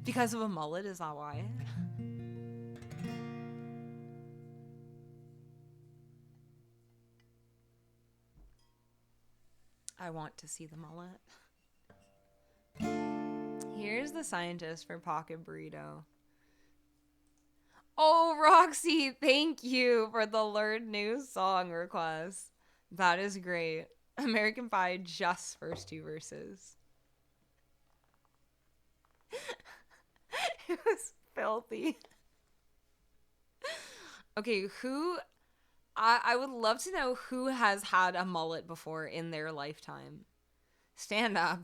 Because of a mullet, is that why? I want to see the mullet. Here's the scientist for Pocket Burrito. Oh, Roxy, thank you for the Learn New Song request. That is great. American Pie, just first two verses. It was filthy. Okay, I would love to know who has had a mullet before in their lifetime. Stand up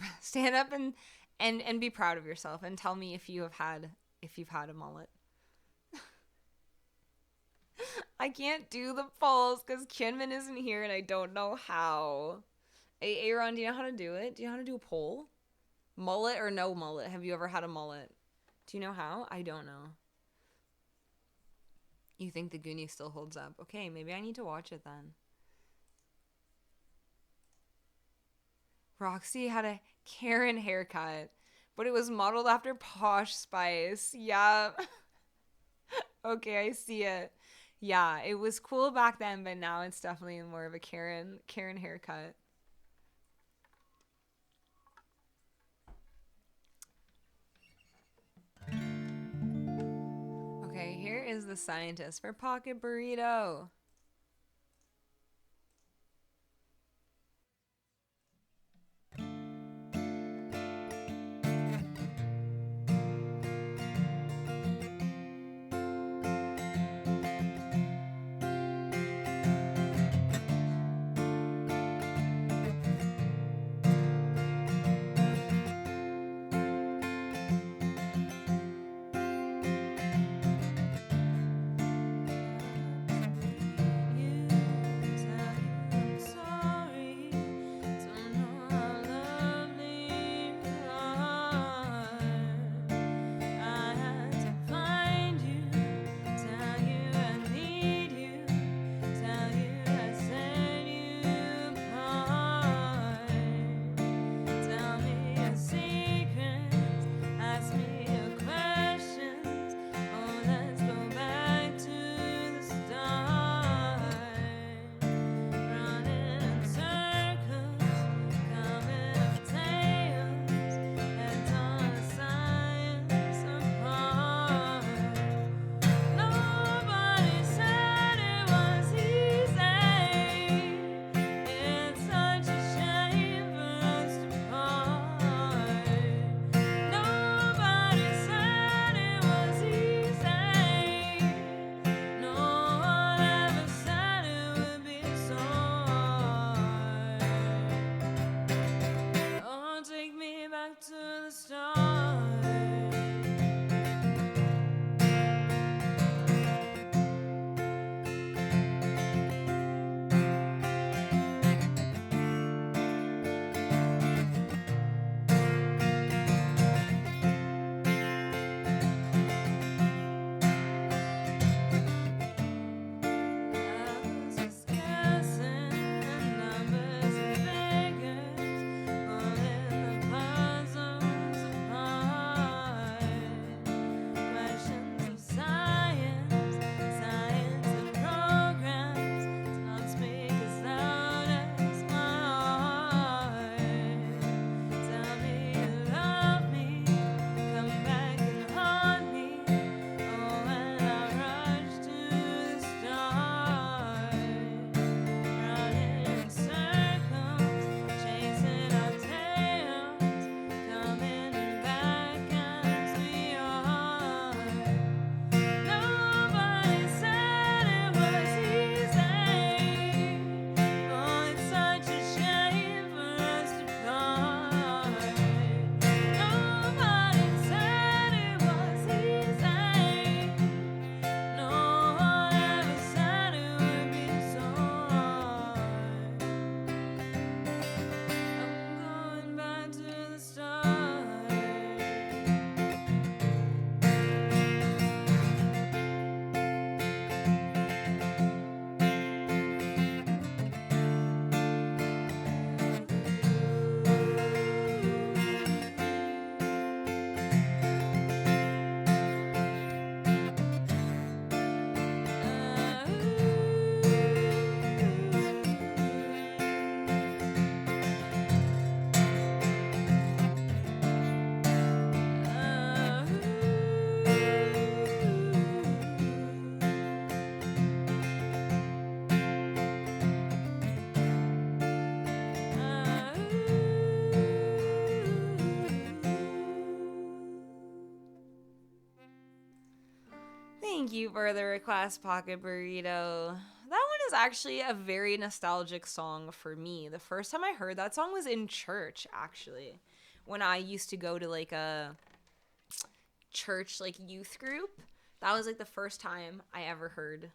and be proud of yourself and tell me if you've had a mullet. I can't do the pulse because Kianmin isn't here and I don't know how. Hey, Aaron, do you know how to do it? Do you know how to do a poll? Mullet or no mullet? Have you ever had a mullet? Do you know how? I don't know. You think the Goonie still holds up? Okay, maybe I need to watch it then. Roxy had a Karen haircut, but it was modeled after Posh Spice. Yeah. Okay, I see it. Yeah, it was cool back then, but now it's definitely more of a Karen haircut. Okay, here is the scientist for Pocket Burrito. Thank you for the request, Pocket Burrito. That one is actually a very nostalgic song for me. The first time I heard that song was in church, actually. When I used to go to like a church like youth group. That was like the first time I ever heard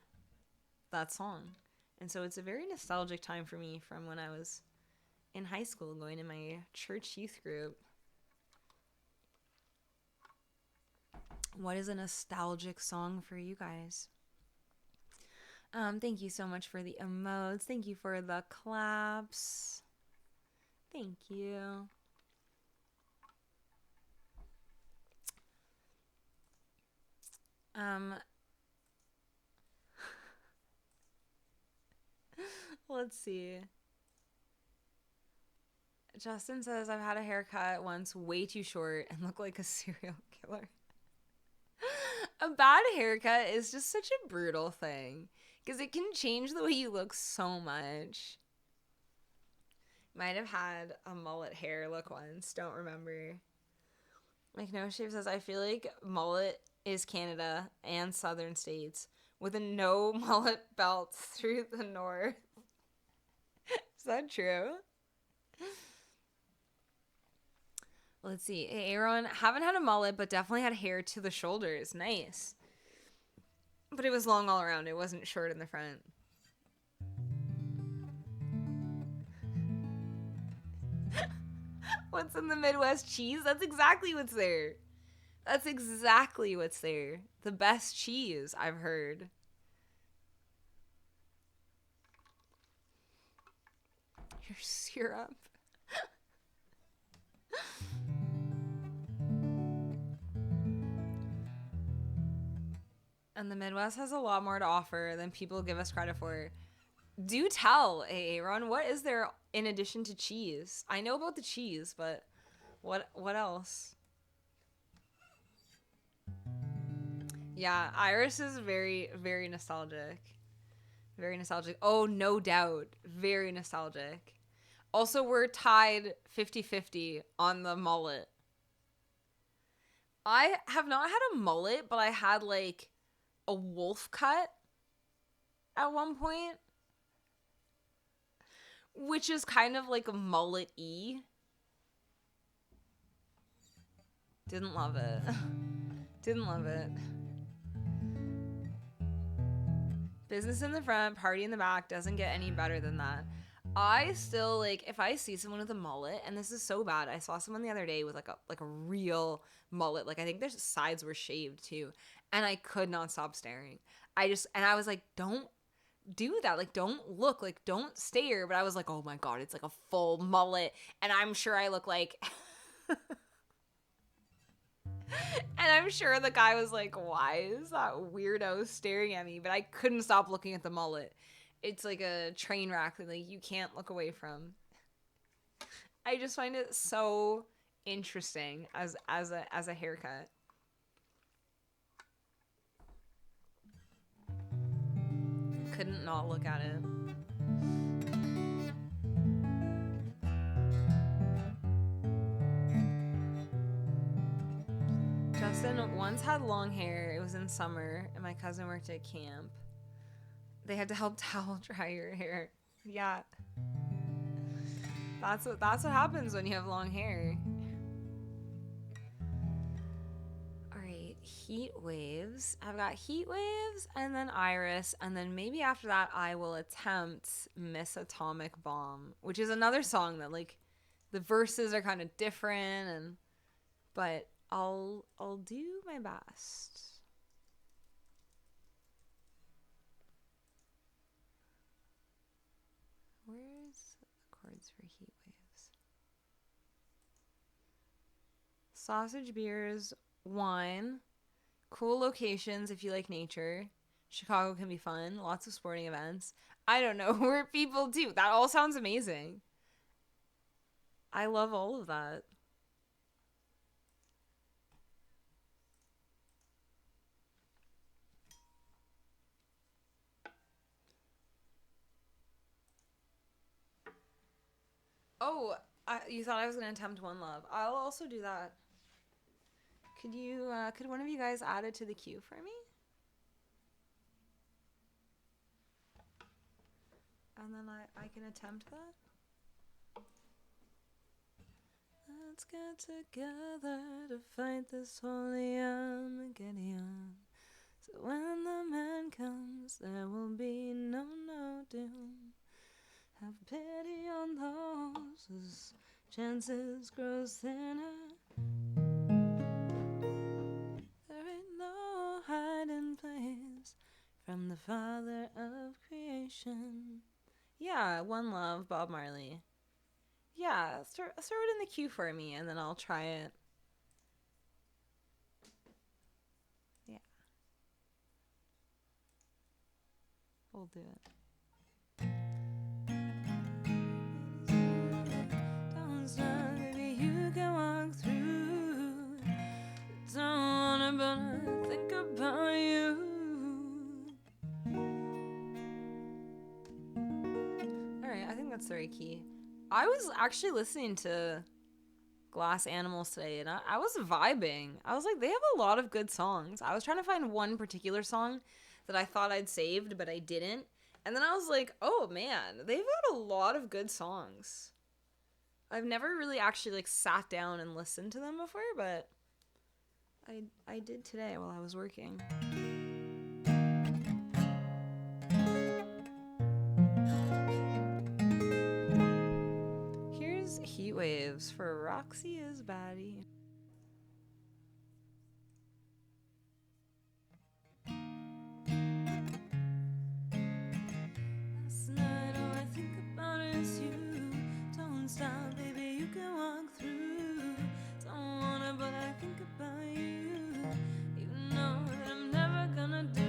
that song. And so it's a very nostalgic time for me from when I was in high school going to my church youth group. What is a nostalgic song for you guys? Thank you so much for the emotes. Thank you for the claps. Thank you. Let's see. Justin says, I've had a haircut once way too short and look like a serial killer. A bad haircut is just such a brutal thing because it can change the way you look so much. Might have had a mullet hair look once. Don't remember. Like No Shave says, I feel like mullet is Canada and southern states with a no mullet belt through the north. Is that true? Let's see. Hey, Aaron, haven't had a mullet, but definitely had hair to the shoulders. Nice. But it was long all around. It wasn't short in the front. What's in the Midwest? Cheese? That's exactly what's there. That's exactly what's there. The best cheese, I've heard. Your syrup. And the Midwest has a lot more to offer than people give us credit for. Do tell, Aaron, what is there in addition to cheese? I know about the cheese, but what else? Yeah, Iris is very, very nostalgic. Very nostalgic. Oh, no doubt. Very nostalgic. Also, we're tied 50-50 on the mullet. I have not had a mullet, but I had like a wolf cut at one point, which is kind of like a mullet-y. Didn't love it. Didn't love it. Business in the front, party in the back doesn't get any better than that. I still, like, if I see someone with a mullet, and this is so bad, I saw someone the other day with like a real mullet. Like, I think their sides were shaved too, and I could not stop staring. I was like, don't do that. Like, don't look, like, don't stare. But I was like, oh my god, it's like a full mullet, and I'm sure I look like. And I'm sure the guy was like, why is that weirdo staring at me? But I couldn't stop looking at the mullet. It's like a train wreck that like you can't look away from. I just find it so interesting as a haircut. Couldn't not look at it. Justin once had long hair. It was in summer, and my cousin worked at camp. They had to help towel dry your hair. Yeah. That's what happens when you have long hair. Alright, heat waves. I've got heat waves and then Iris, and then maybe after that I will attempt Miss Atomic Bomb, which is another song that like the verses are kind of different but I'll do my best. Where's the chords for heat waves? Sausage beers, wine, cool locations if you like nature. Chicago can be fun. Lots of sporting events. I don't know where people do. That all sounds amazing. I love all of that. Oh, you thought I was going to attempt One Love. I'll also do that. Could one of you guys add it to the queue for me? And then I can attempt that. Let's get together to fight this holy Armageddon. So when the man comes, there will be no doom. Have pity on those whose chances grow thinner. There ain't no hiding place from the Father of creation. Yeah, One Love, Bob Marley. Yeah, throw it in the queue for me, and then I'll try it. Yeah, we'll do it. Don't stop, baby, you can walk through. Don't wanna, but I think about you. Alright, I think that's the right key. I was actually listening to Glass Animals today, and I was vibing. I was like, they have a lot of good songs. I was trying to find one particular song that I thought I'd saved, but I didn't. And then I was like, oh man, they've got a lot of good songs. I've never really actually like sat down and listened to them before, but I did today while I was working. Here's Heat Waves for Roxy is Baddie. Last night all I think about is you. Don't stop, baby, you can walk through. Don't wanna, but I think about you. You know that I'm never gonna do.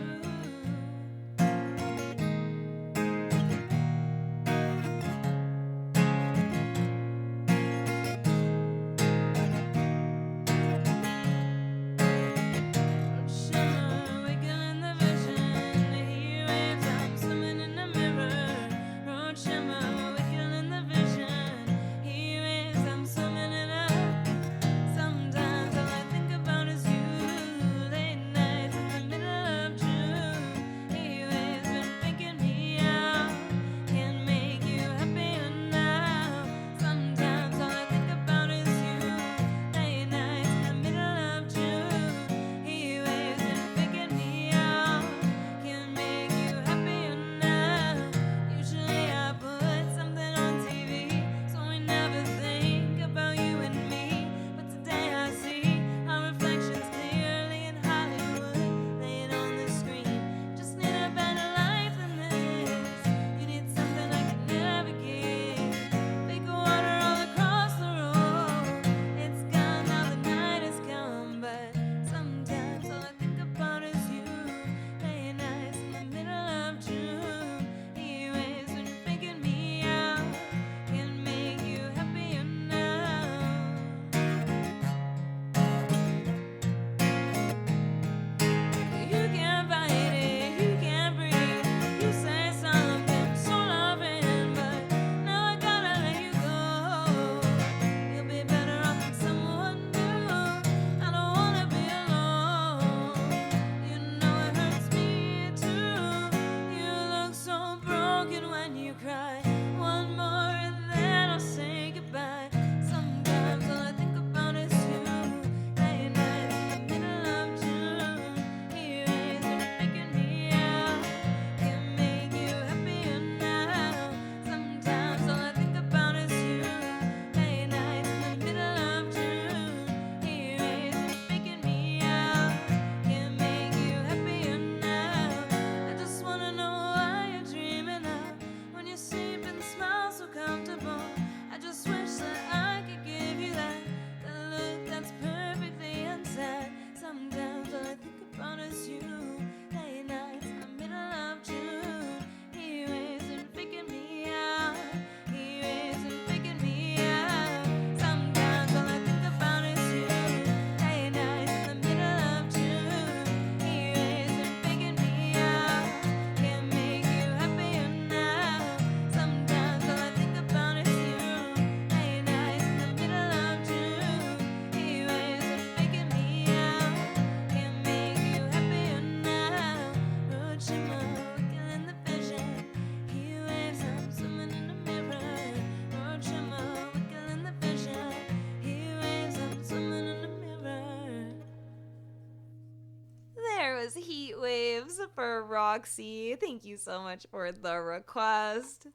for Roxy. Thank you so much for the request.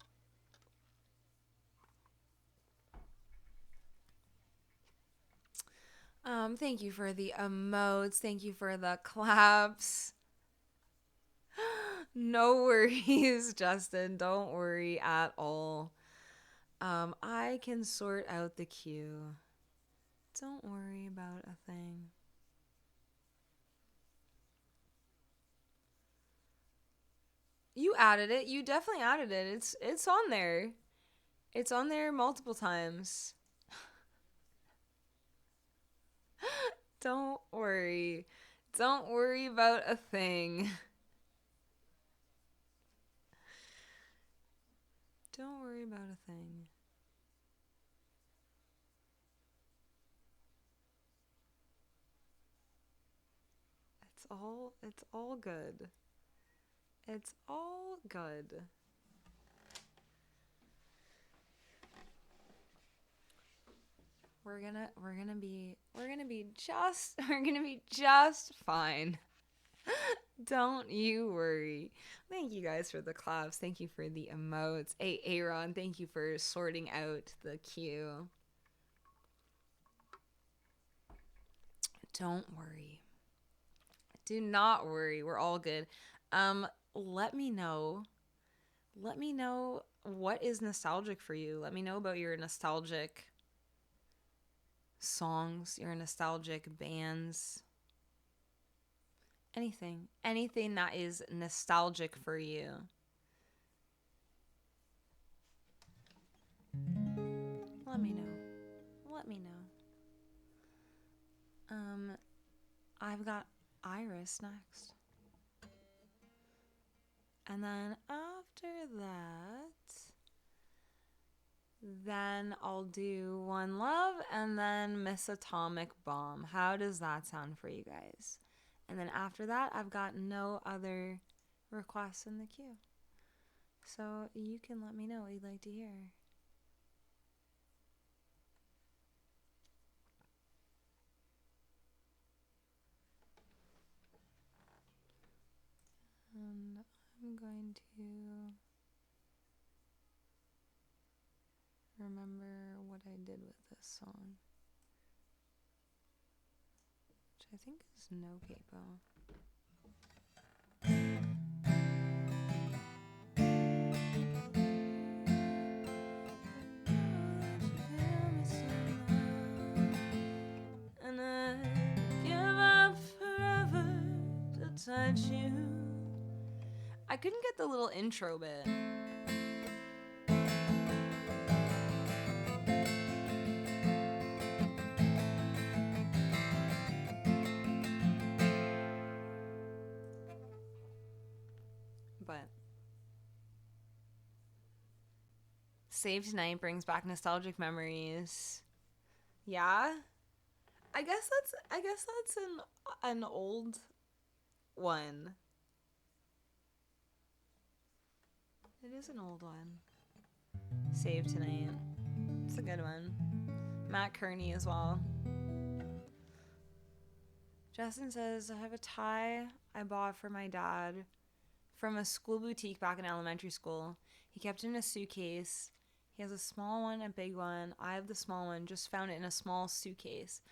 Thank you for the emotes. Thank you for the claps. No worries, Justin. Don't worry at all. I can sort out the queue. Don't worry about a thing. You added it. You definitely added it. It's on there. It's on there multiple times. Don't worry. Don't worry about a thing. Don't worry about a thing. It's all good. It's all good. We're gonna be just fine. Don't you worry. Thank you guys for the claps. Thank you for the emotes. Hey, Aaron, thank you for sorting out the queue. Don't worry. Do not worry. We're all good. Let me know. Let me know what is nostalgic for you. Let me know about your nostalgic songs, your nostalgic bands. Anything that is nostalgic for you. Let me know. Let me know. I've got Iris next. And then after that, then I'll do One Love and then Miss Atomic Bomb. How does that sound for you guys? And then after that, I've got no other requests in the queue. So you can let me know what you'd like to hear. And I'm going to remember what I did with this song, which I think is No Capo. And I give up forever to touch you. I couldn't get the little intro bit. But Save Tonight brings back nostalgic memories. Yeah? I guess that's an old one. It is an old one. Save Tonight. It's a good one. Matt Kearney as well. Justin says, I have a tie I bought for my dad from a school boutique back in elementary school. He kept it in a suitcase. He has a small one, a big one. I have the small one, just found it in a small suitcase.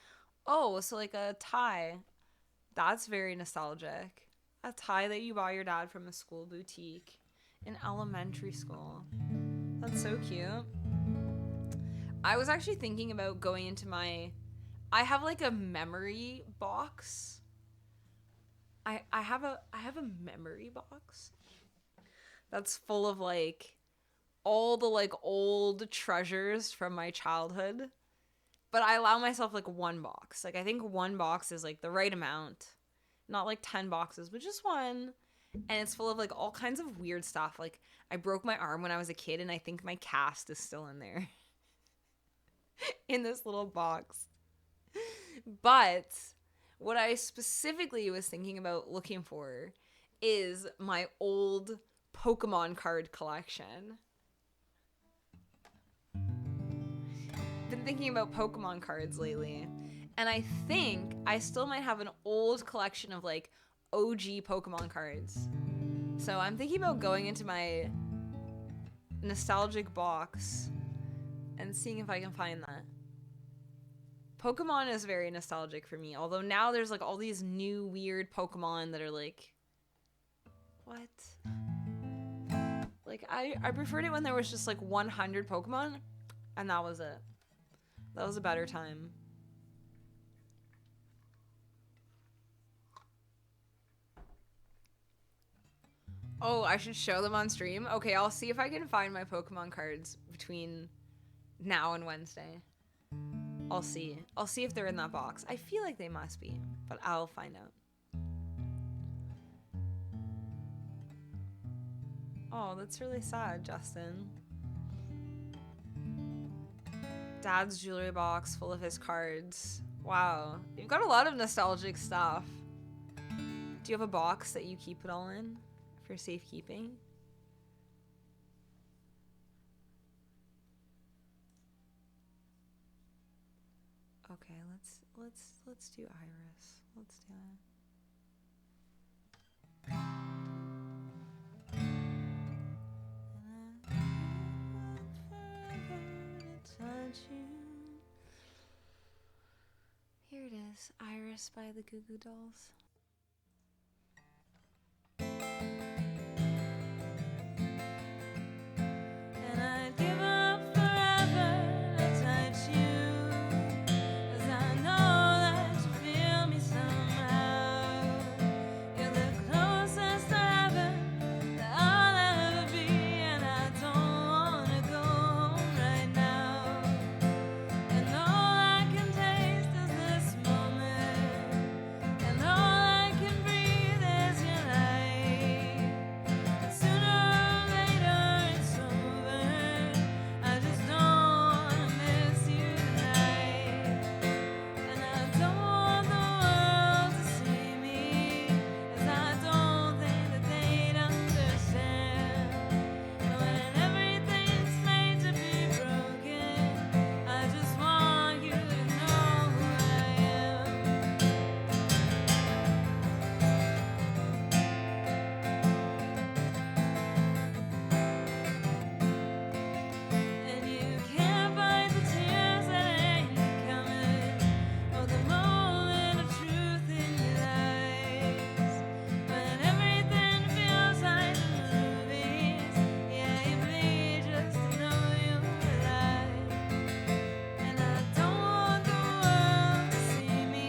Oh, so like a tie. That's very nostalgic. A tie that you bought your dad from a school boutique in elementary school. That's so cute. I was actually thinking about going into I have like a memory box. I have a memory box that's full of like all the like old treasures from my childhood. But I allow myself like one box. Like I think one box is like the right amount. Not like 10 boxes, but just one. And it's full of like all kinds of weird stuff. Like I broke my arm when I was a kid and I think my cast is still in there. In this little box. But what I specifically was thinking about looking for is my old Pokemon card collection. Been thinking about Pokemon cards lately, and I think I still might have an old collection of like OG Pokemon cards. So I'm thinking about going into my nostalgic box and seeing if I can find that. Pokemon is very nostalgic for me, although now there's like all these new weird Pokemon that are like, what? Like I preferred it when there was just like 100 Pokemon and that was it. That was a better time. Oh, I should show them on stream? Okay, I'll see if I can find my Pokemon cards between now and Wednesday. I'll see. I'll see if they're in that box. I feel like they must be, but I'll find out. Oh, that's really sad, Justin. Dad's jewelry box full of his cards. Wow. You've got a lot of nostalgic stuff. Do you have a box that you keep it all in for safekeeping? Okay, let's do Iris. Let's do that. Here it is, Iris by the Goo Goo Dolls. And I'd give up forever to touch you, 'cause I know that you feel me somehow. You're the closest to heaven that I'll ever be, and I don't wanna go home right now. And all I can taste is this moment, and all I can breathe is your light. Sooner or later it's over, I just don't wanna miss you tonight. And I don't want the world to see me, 'cause I don't think that they'd understand. And when everything's made to be broken, I just want you to know who I am. And you can't fight the tears that ain't coming, or the moment of truth in your eyes. When everything feels like the movies, yeah, you bleed just to know you're alive. And I don't want the world to see me,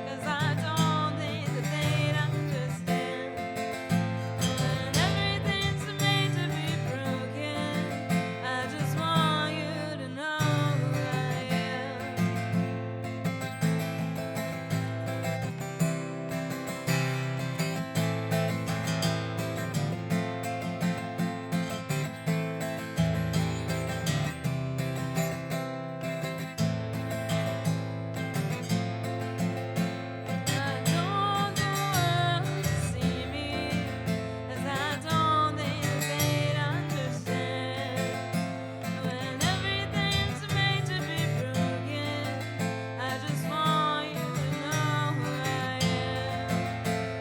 'cause I don't think that they'd understand. When everything's made to be broken, I just want you to know who I am. I don't want the world to see me, 'cause I don't think that they'd understand. When everything's made to be broken, I just want you to know who I am.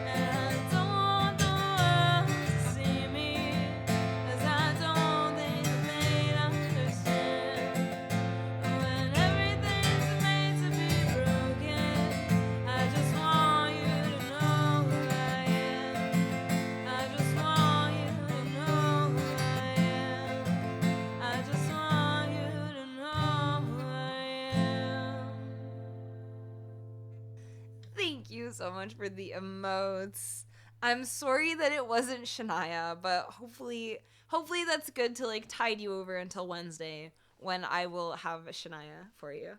And I don't want the world to see me, 'cause I don't think that they'd understand. When everything's made to be broken, I just want you to know who I am. I just want you to know who I am. I just want you to know who I am. Thank you so much for the emotes. I'm sorry that it wasn't Shania, but hopefully that's good to like tide you over until Wednesday when I will have Shania for you.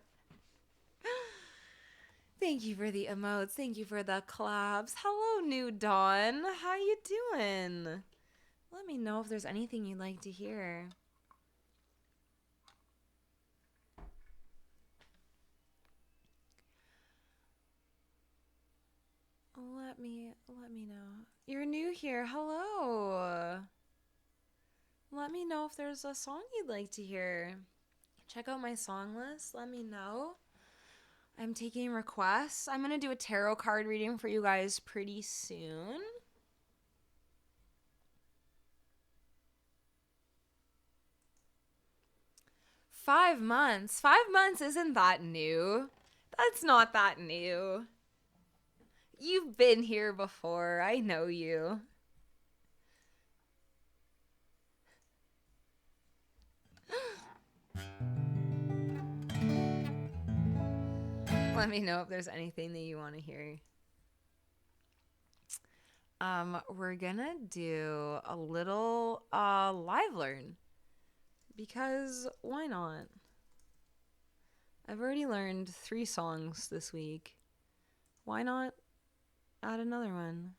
Thank you for the emotes. Thank you for the claps. Hello, New Dawn. How you doing? Let me know if there's anything you'd like to hear. Let me know. You're new here. Hello. Let me know if there's a song you'd like to hear. Check out my song list. Let me know. I'm taking requests. I'm going to do a tarot card reading for you guys pretty soon. Five months. 5 months isn't that new. That's not that new. You've been here before. I know you. Let me know if there's anything that you want to hear. We're gonna do a little live learn. Because why not? I've already learned 3 songs this week. Why not add another one?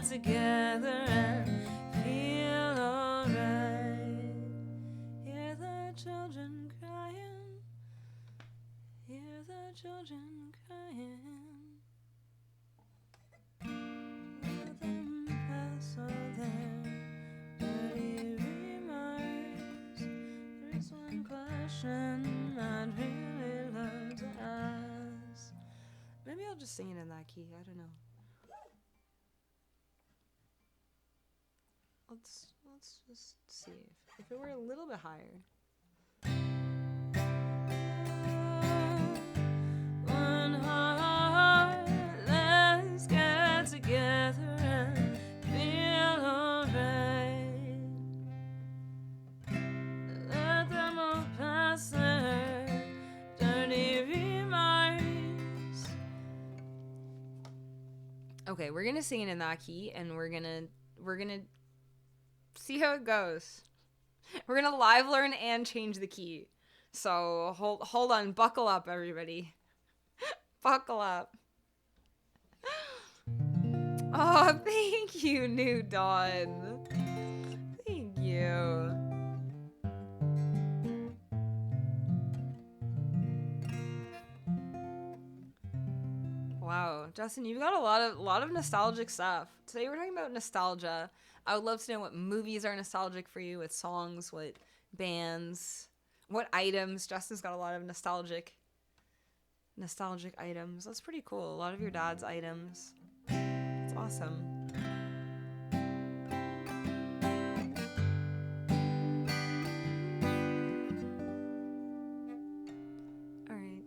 Together and feel alright. Hear the children crying. Hear the children crying. Let them pass all their dirty remarks. There's one question I'd really love to ask. Maybe I'll just sing it in that key. I don't know. Let's just see if it were a little bit higher. One heart, let's get together and feel alright. Let them all pass their dirty remarks. Okay, we're gonna sing it in that key, and we're gonna see how it goes. We're gonna live learn and change the key. So hold on, buckle up, everybody. Buckle up. Oh, thank you, New Dawn. Thank you. Wow, Justin, you've got a lot of nostalgic stuff. Today we're talking about nostalgia. I would love to know what movies are nostalgic for you, what songs, what bands, what items. Justin's got a lot of nostalgic items. That's pretty cool. A lot of your dad's items. It's awesome. All right,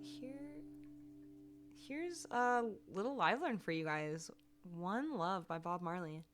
here's a little live learn for you guys. One Love by Bob Marley.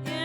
Hear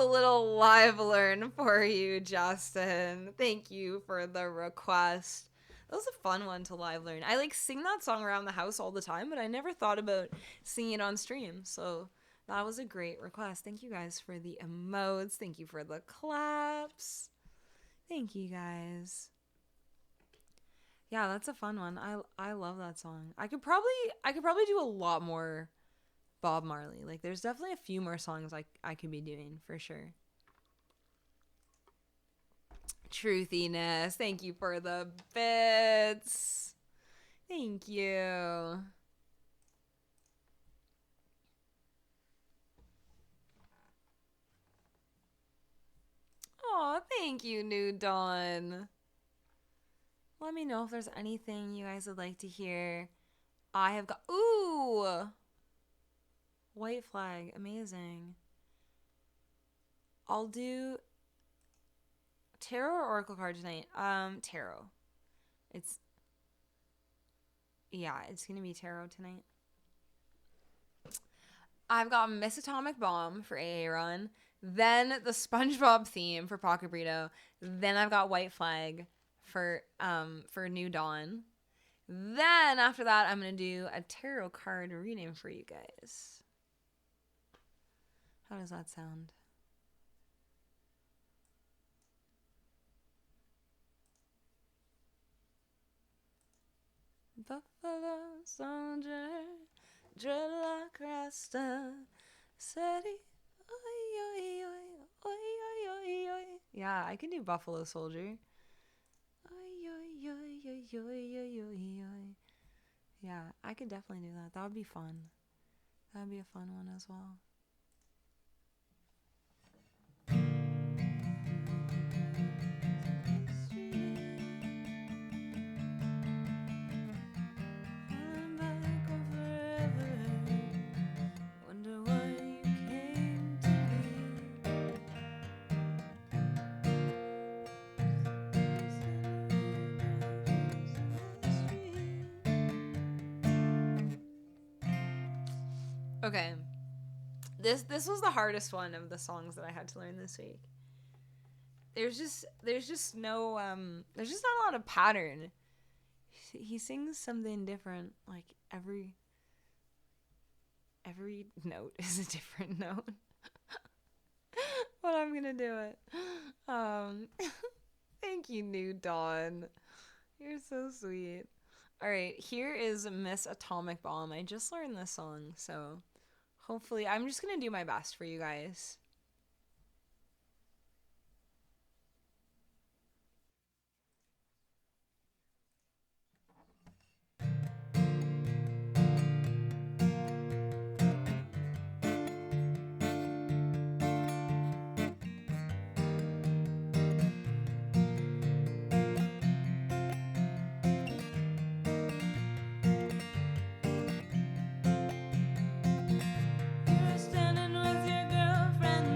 little live learn for you, Justin. Thank you for the request. That was a fun one to live learn. I like sing that song around the house all the time, but I never thought about singing it on stream. So that was a great request. Thank you guys for the emotes. Thank you for the claps. Thank you guys. Yeah, that's a fun one. I love that song. I could probably do a lot more Bob Marley. Like there's definitely a few more songs I could be doing for sure. Truthiness. Thank you for the bits. Thank you. Oh, thank you, New Dawn. Let me know if there's anything you guys would like to hear. I have got... Ooh! White Flag. Amazing. I'll do tarot or oracle card tonight. Tarot. It's gonna be tarot tonight. I've got Miss Atomic Bomb for AA Run, then the SpongeBob theme for Pocket Burrito, then I've got White Flag for New Dawn. Then after that, I'm gonna do a tarot card reading for you guys. How does that sound? Buffalo soldier, dreadlock rasta, steady, oi, oi, oi, oi, oi, oi, oi. Yeah, I can do Buffalo Soldier. Oi, oi, oi, oi, oi, oi, oi, oi. Yeah, I could definitely do that. That would be fun. That would be a fun one as well. Okay. This was the hardest one of the songs that I had to learn this week. There's just no there's just not a lot of pattern. He sings something different like every note is a different note. But I'm going to do it. Thank you, New Dawn. You're so sweet. All right, here is Miss Atomic Bomb. I just learned this song, so hopefully I'm just going to do my best for you guys. You're standing with your girlfriend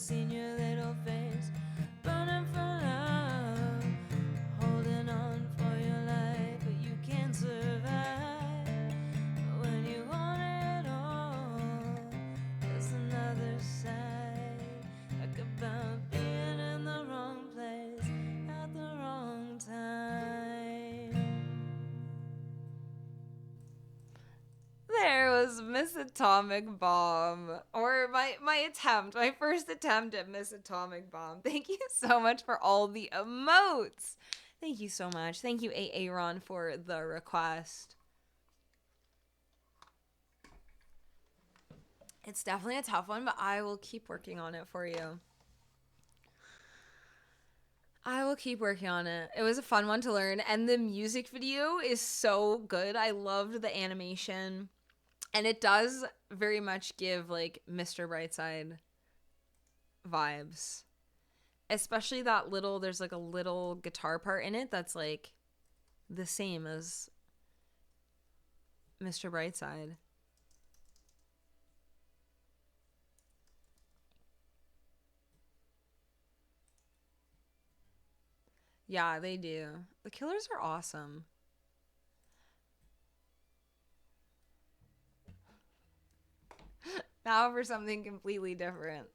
seen your little face burning for love, holding on for your life, but you can't survive when you want it all. There's another side, like about being in the wrong place at the wrong time. There was Miss Atomic Bomb, or my first attempt at Miss Atomic Bomb. Thank you so much for all the emotes. Thank you so much. Thank you, Aaron, for the request. It's definitely a tough one, but I will keep working on it for you. I will keep working on it. It was a fun one to learn, and the music video is so good. I loved the animation, and it does very much give like Mr. Brightside vibes. Especially that little, there's like a little guitar part in it that's like the same as Mr. Brightside. Yeah, they do. The Killers are awesome. Now for something completely different.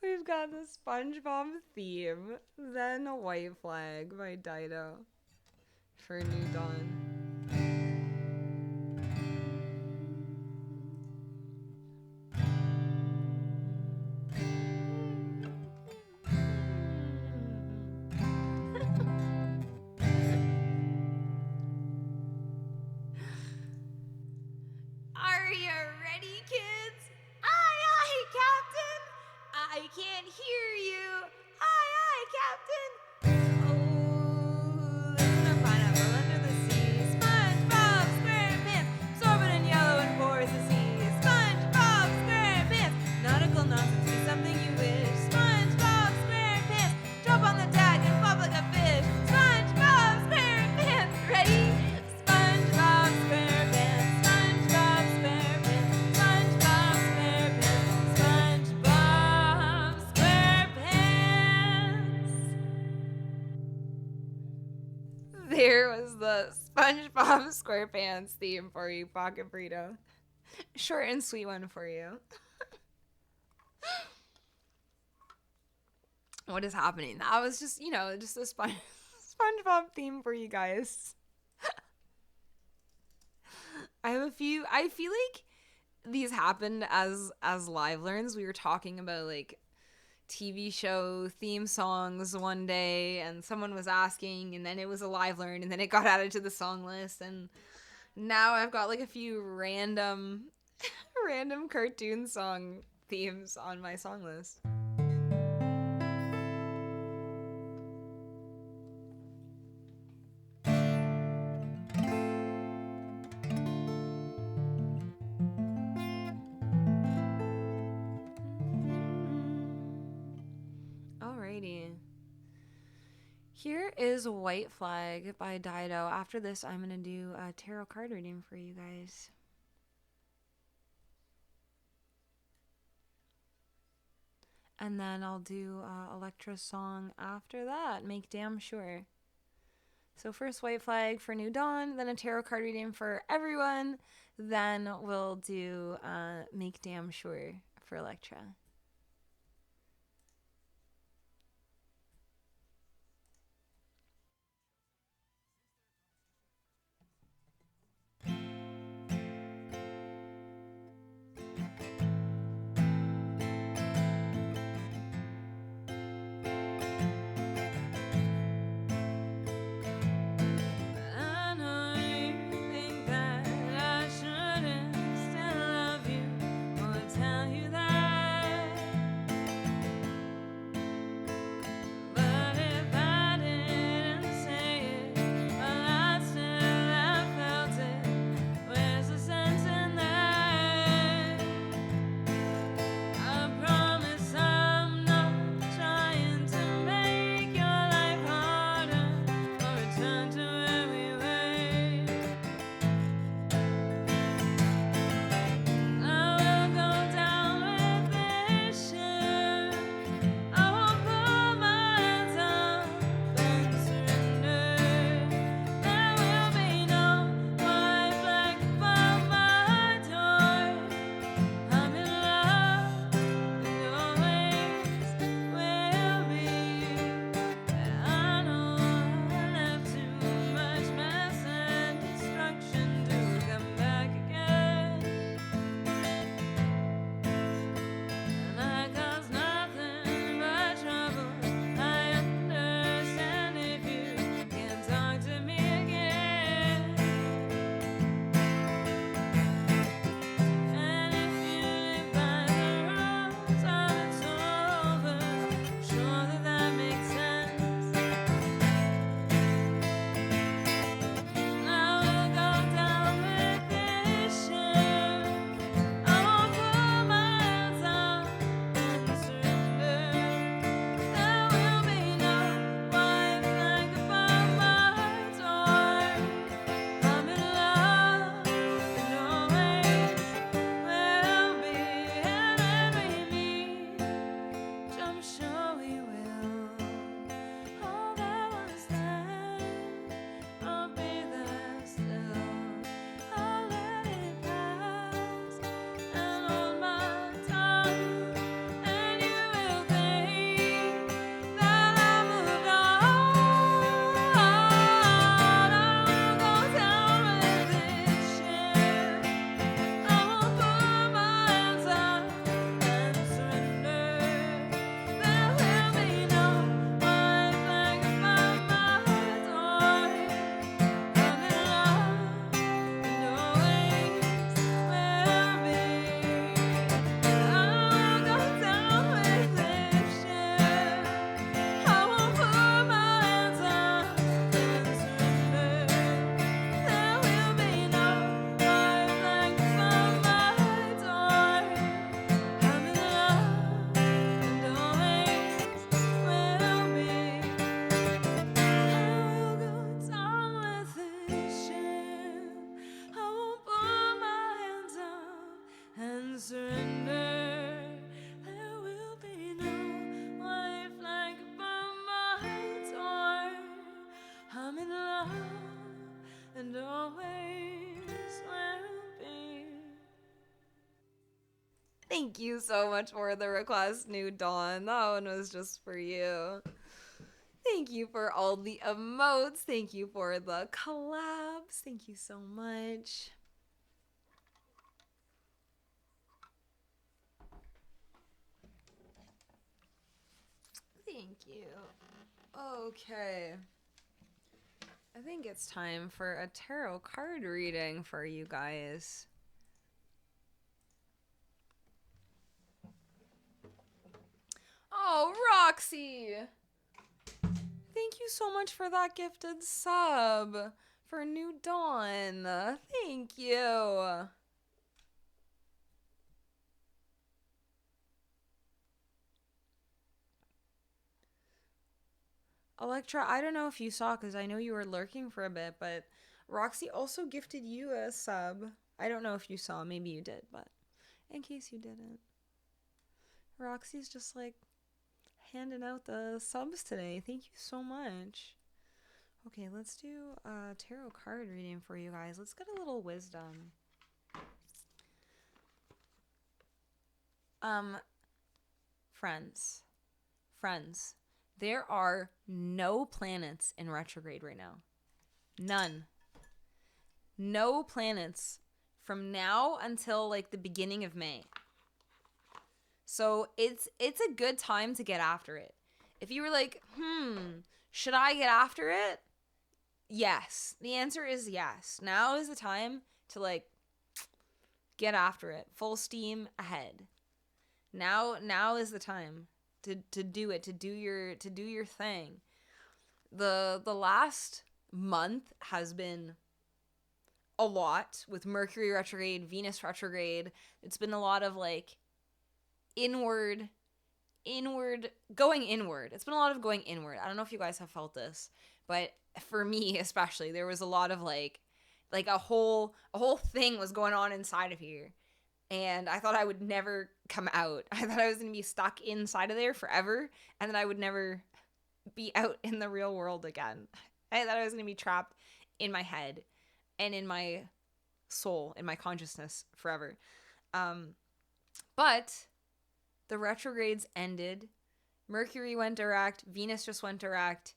We've got the SpongeBob theme, then a White Flag by Dido for New Dawn. Are you ready, kids? Aye, aye, Captain. I can't hear you. Aye, aye, Captain. Oh, listen to Pineapple Under the Sea. SpongeBob SquarePants, absorbent and yellow and pours the sea. SpongeBob SquarePants, nautical nonsense be something you wish. SpongeBob SquarePants, jump on the deck and flop like a fish. SpongeBob SquarePants, ready? SpongeBob SquarePants, SpongeBob SquarePants, SpongeBob SquarePants, SpongeBob SquarePants. There was the SpongeBob SquarePants theme for you, Pocket Burrito. Short and sweet one for you. What is happening? That was just, just a SpongeBob theme for you guys. I have a few. I feel like these happened as live learns. We were talking about like TV show theme songs one day, and someone was asking, and then it was a live learn, and then it got added to the song list, and now I've got like a few random cartoon song themes on my song list. Here is White Flag by Dido. After this, I'm going to do a tarot card reading for you guys. And then I'll do Electra's song after that, Make Damn Sure. So first White Flag for New Dawn, then a tarot card reading for everyone, then we'll do Make Damn Sure for Electra. Tell you that Thank you so much for the request, New Dawn. That one was just for you. Thank you for all the emotes. Thank you for the collabs. Thank you so much. Thank you. Okay. I think it's time for a tarot card reading for you guys. Oh, Roxy! Thank you so much for that gifted sub for New Dawn. Thank you. Electra, I don't know if you saw because I know you were lurking for a bit, but Roxy also gifted you a sub. I don't know if you saw, maybe you did, but in case you didn't. Roxy's just like handing out the subs today. Thank you so much. Okay, let's do a tarot card reading for you guys. Let's get a little wisdom. Friends, there are no planets in retrograde right now. None. No planets from now until like the beginning of May. So it's a good time to get after it. If you were like, should I get after it? Yes. The answer is yes. Now is the time to like get after it. Full steam ahead. Now is the time to do it, to do your thing. The last month has been a lot with Mercury retrograde, Venus retrograde. It's been a lot of like going inward. It's been a lot of going inward. I don't know if you guys have felt this, but for me especially, there was a lot of like a whole thing was going on inside of here. And I thought I would never come out. I thought I was going to be stuck inside of there forever, and then I would never be out in the real world again. I thought I was going to be trapped in my head and in my soul, in my consciousness forever. But the retrogrades ended. Mercury went direct. Venus just went direct.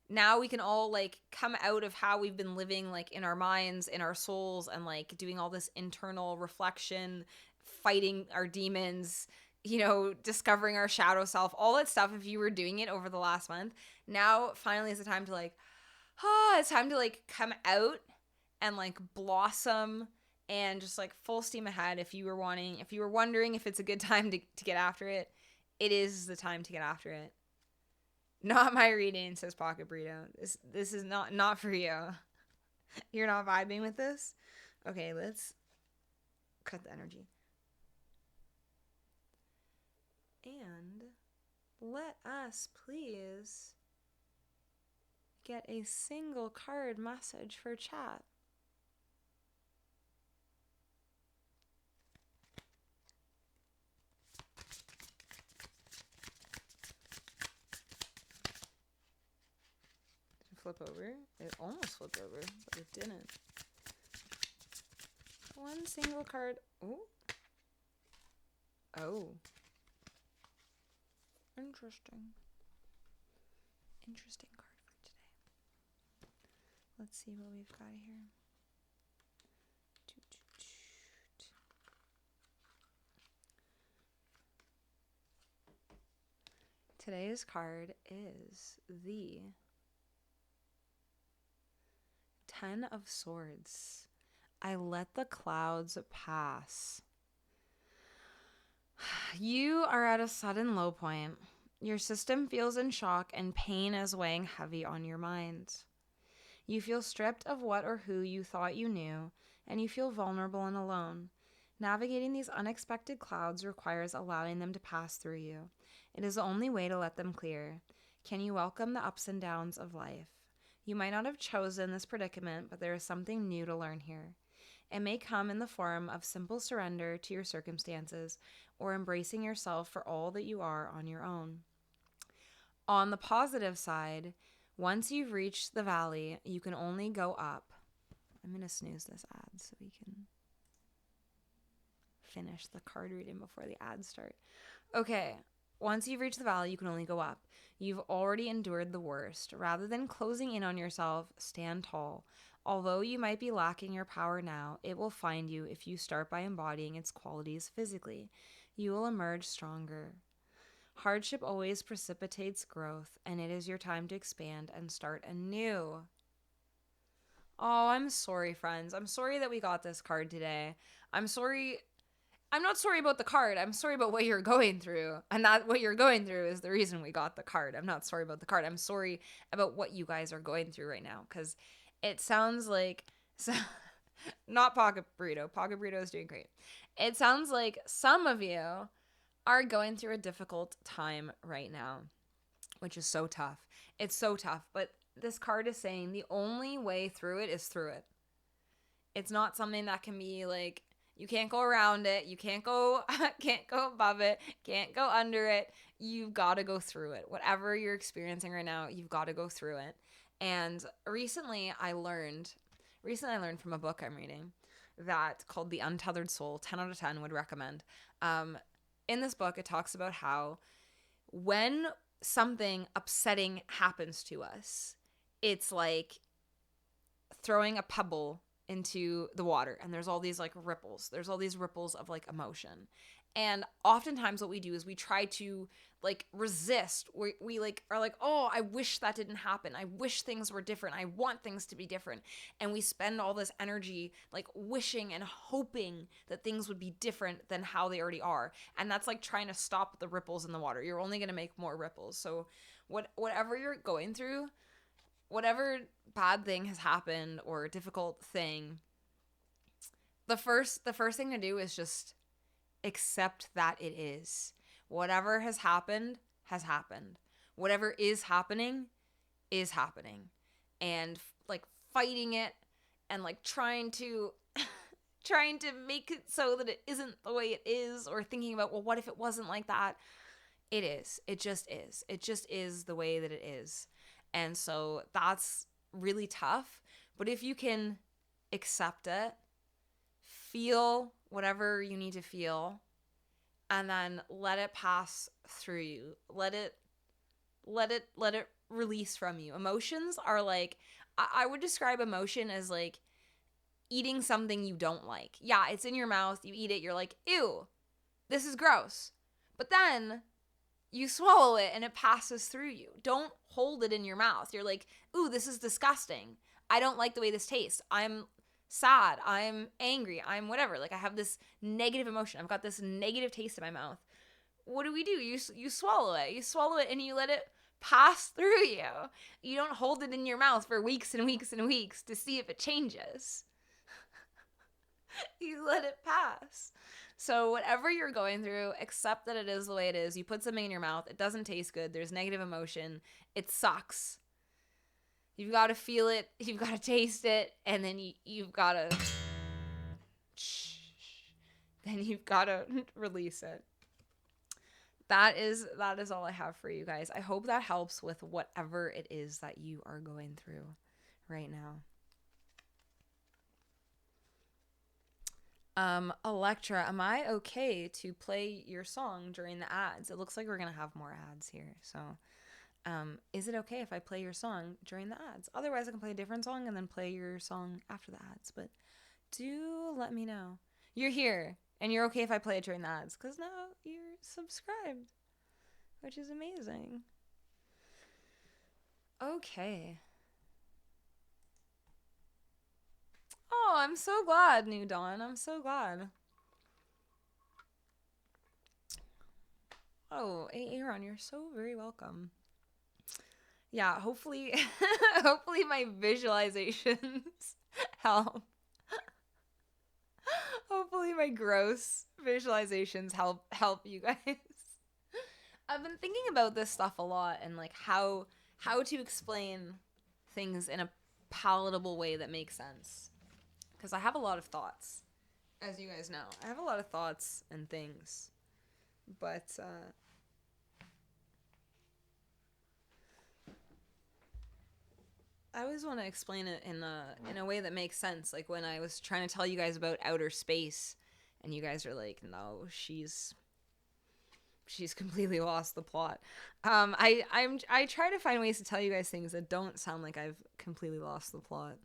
Now we can all like come out of how we've been living like in our minds, in our souls, and like doing all this internal reflection, fighting our demons, discovering our shadow self, all that stuff. If you were doing it over the last month, now finally is the time to like, it's time to like come out and like blossom and just like full steam ahead. If you were wondering if it's a good time to get after it, it is the time to get after it. Not my reading, says Pocket Burrito. This is not for you. You're not vibing with this? Okay, let's cut the energy. And let us please get a single card message for chat. Flip over. It almost flipped over, but it didn't. One single card. Ooh. Oh. Interesting card for today. Let's see what we've got here. Today's card is the 10 of Swords. I let the clouds pass. You are at a sudden low point. Your system feels in shock and pain is weighing heavy on your mind. You feel stripped of what or who you thought you knew, and you feel vulnerable and alone. Navigating these unexpected clouds requires allowing them to pass through you. It is the only way to let them clear. Can you welcome the ups and downs of life? You might not have chosen this predicament, but there is something new to learn here. It may come in the form of simple surrender to your circumstances or embracing yourself for all that you are on your own. On the positive side, once you've reached the valley, you can only go up. I'm going to snooze this ad so we can finish the card reading before the ads start. Okay, once you've reached the valley, you can only go up. You've already endured the worst. Rather than closing in on yourself, stand tall. Although you might be lacking your power now, it will find you if you start by embodying its qualities physically. You will emerge stronger. Hardship always precipitates growth, and it is your time to expand and start anew. Oh, I'm sorry, friends. I'm sorry that we got this card today. I'm sorry. I'm not sorry about the card. I'm sorry about what you're going through. And that what you're going through is the reason we got the card. I'm not sorry about the card. I'm sorry about what you guys are going through right now. Because it sounds like... not Pocket Burrito. Pocket Burrito is doing great. It sounds like some of you are going through a difficult time right now, which is so tough. It's so tough. But this card is saying the only way through it is through it. It's not something that can be like... You can't go around it. You can't go above it. Can't go under it. You've got to go through it. Whatever you're experiencing right now, you've got to go through it. And recently I learned from a book I'm reading that called The Untethered Soul. 10 out of 10 would recommend. In this book, it talks about how when something upsetting happens to us, it's like throwing a pebble into the water, and there's all these like ripples. There's all these ripples of like emotion. And oftentimes what we do is we try to like resist. We like are like, oh, I wish that didn't happen. I wish things were different. I want things to be different. And we spend all this energy like wishing and hoping that things would be different than how they already are. And that's like trying to stop the ripples in the water. You're only going to make more ripples. So whatever you're going through, whatever bad thing has happened or difficult thing, the first thing to do is just accept that it is. Whatever has happened has happened. Whatever is happening is happening. And like fighting it and like trying to make it so that it isn't the way it is, or thinking about, well, what if it wasn't like that? It is. It just is. It just is the way that it is. And so that's really tough. But if you can accept it, feel whatever you need to feel, and then let it pass through you. Let it release from you. Emotions are like, I would describe emotion as like eating something you don't like. Yeah, it's in your mouth, you eat it, you're like, ew, this is gross. But then you swallow it and it passes through you. Don't hold it in your mouth. You're like, ooh, this is disgusting. I don't like the way this tastes. I'm sad. I'm angry. I'm whatever. Like I have this negative emotion. I've got this negative taste in my mouth. What do? You swallow it. You swallow it and you let it pass through you. You don't hold it in your mouth for weeks and weeks and weeks to see if it changes. You let it pass. So whatever you're going through, accept that it is the way it is. You put something in your mouth. It doesn't taste good. There's negative emotion. It sucks. You've got to feel it. You've got to taste it. And then you've got to... Then you've got to release it. That is all I have for you guys. I hope that helps with whatever it is that you are going through right now. Electra, am I okay to play your song during the ads? It looks like we're gonna have more ads here, so is it okay if I play your song during the ads? Otherwise I can play a different song and then play your song after the ads, but do let me know. You're here and you're okay if I play it during the ads, because now you're subscribed, which is amazing. Okay. Oh, I'm so glad, New Dawn. I'm so glad. Oh, Aaron, you're so very welcome. Yeah, hopefully, hopefully my visualizations help. Hopefully my gross visualizations help you guys. I've been thinking about this stuff a lot and like how to explain things in a palatable way that makes sense. Because I have a lot of thoughts, as you guys know. I have a lot of thoughts and things, but I always want to explain it in a way that makes sense. Like when I was trying to tell you guys about outer space and you guys are like, no, she's completely lost the plot. I try to find ways to tell you guys things that don't sound like I've completely lost the plot.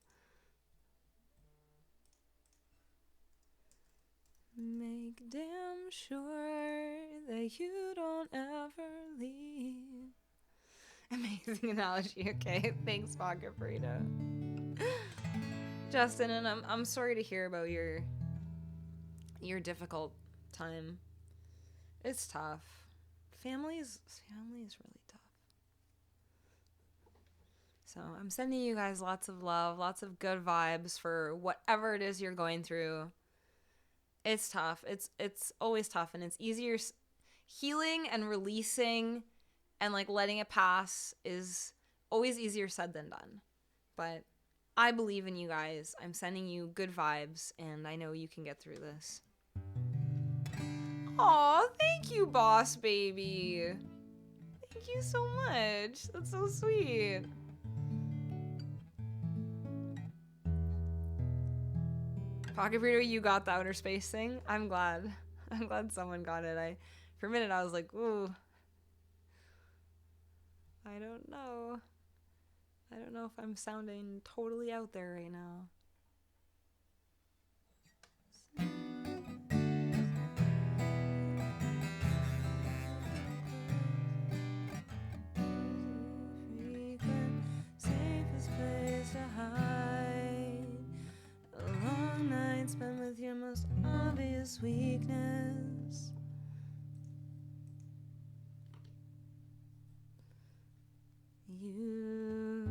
Make damn sure that you don't ever leave. Amazing analogy. Okay, thanks, Vodka Burrito. Justin, and I'm sorry to hear about your difficult time. It's tough. Family is really tough. So I'm sending you guys lots of love, lots of good vibes for whatever it is you're going through. It's tough. It's always tough, and it's easier. Healing and releasing and like letting it pass is always easier said than done. But I believe in you guys. I'm sending you good vibes, and I know you can get through this. Aw, thank you, boss baby. Thank you so much. That's so sweet. Pocket Burrito, you got the outer space thing. I'm glad. I'm glad someone got it. For a minute I was like, ooh. I don't know. I don't know if I'm sounding totally out there right now. Safest place to hide. A long night spent with your most obvious weakness. You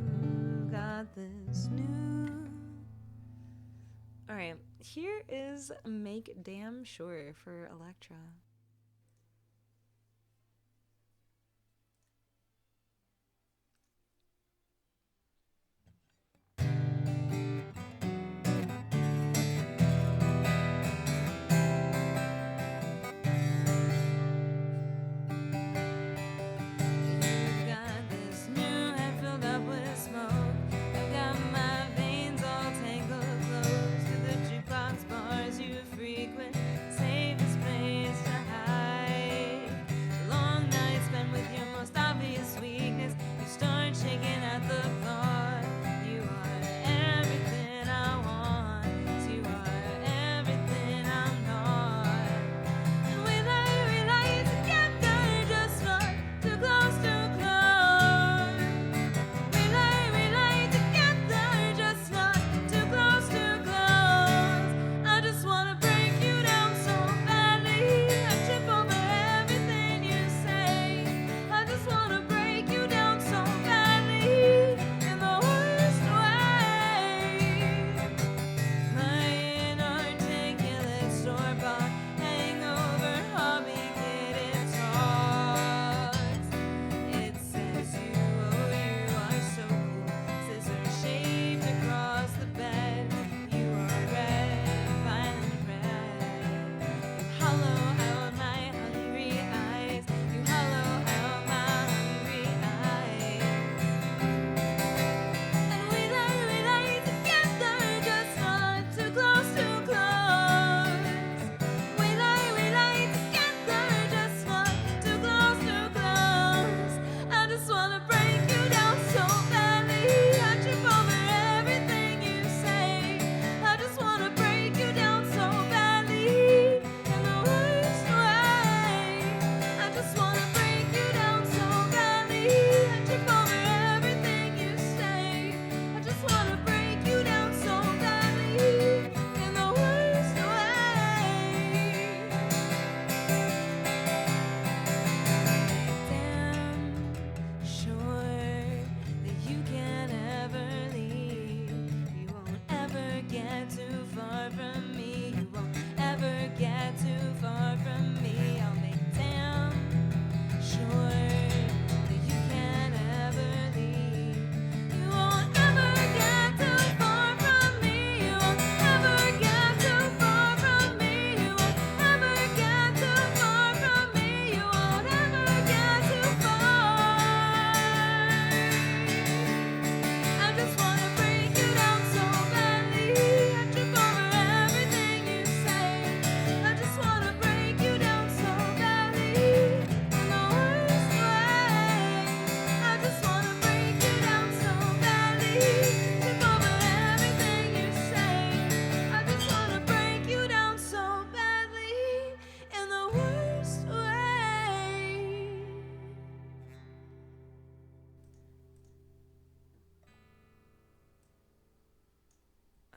got this new. Alright, here is Make Damn Sure for Electra. Safest place to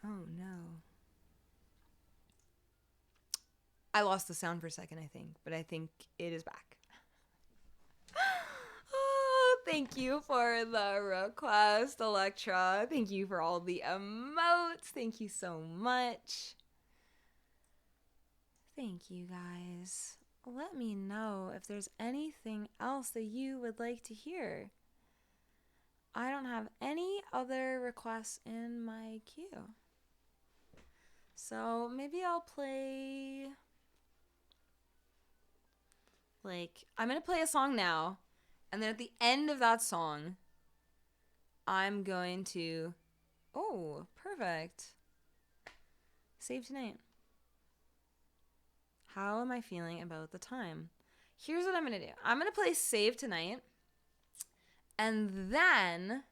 Oh no. I lost the sound for a second, I think, but I think it is back. Oh, thank you for the request, Electra. Thank you for all the emotes. Thank you so much. Thank you, guys. Let me know if there's anything else that you would like to hear. I don't have any other requests in my queue. So maybe I'll play... I'm going to play a song now. And then at the end of that song, I'm going to... Oh, perfect. Save Tonight. How am I feeling about the time? Here's what I'm going to do. I'm going to play Save Tonight. And then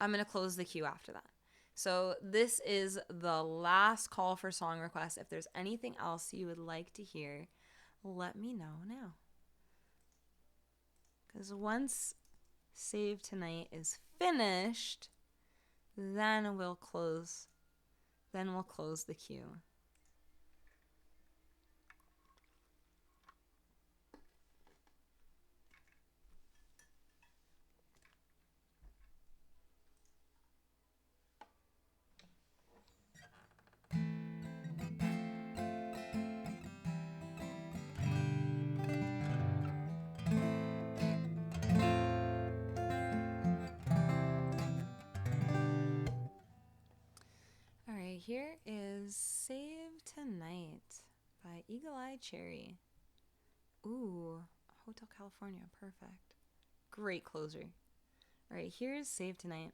I'm going to close the queue after that. So this is the last call for song requests. If there's anything else you would like to hear, let me know now. Because once Save Tonight is finished, then we'll close the queue. Here is Save Tonight by Eagle Eye Cherry. Ooh, Hotel California, perfect. Great closer. All right, here's Save Tonight.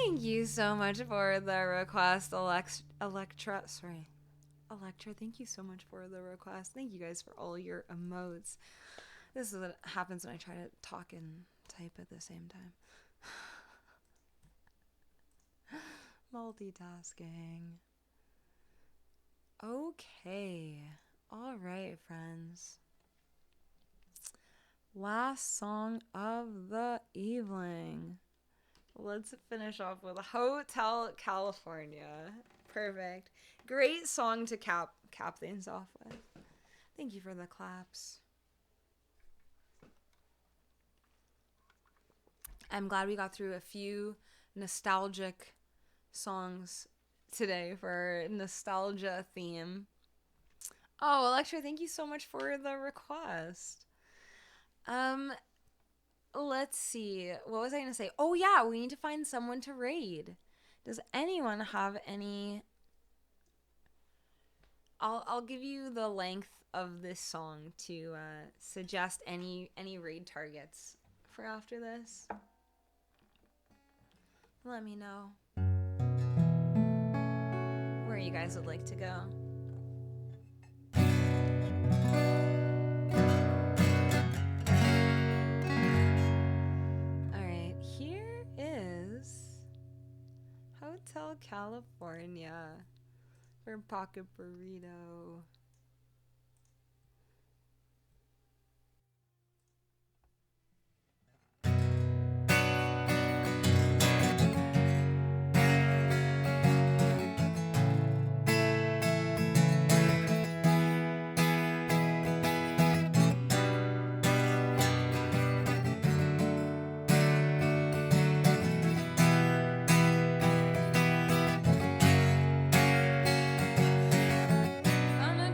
Thank you so much for the request, Electra. Sorry. Electra, thank you so much for the request. Thank you guys for all your emotes. This is what happens when I try to talk and type at the same time. Multitasking. Okay. All right, friends. Last song of the evening. Let's finish off with Hotel California. Perfect. Great song to cap things off with. Thank you for the claps. I'm glad we got through a few nostalgic songs today for nostalgia theme. Oh, Electra, thank you so much for the request. Let's see. What was I going to say? Oh, yeah, we need to find someone to raid. Does anyone have any... I'll give you the length of this song to suggest any raid targets for after this. Let me know where you guys would like to go. Alright, here is Hotel California for Pocket Burrito. On a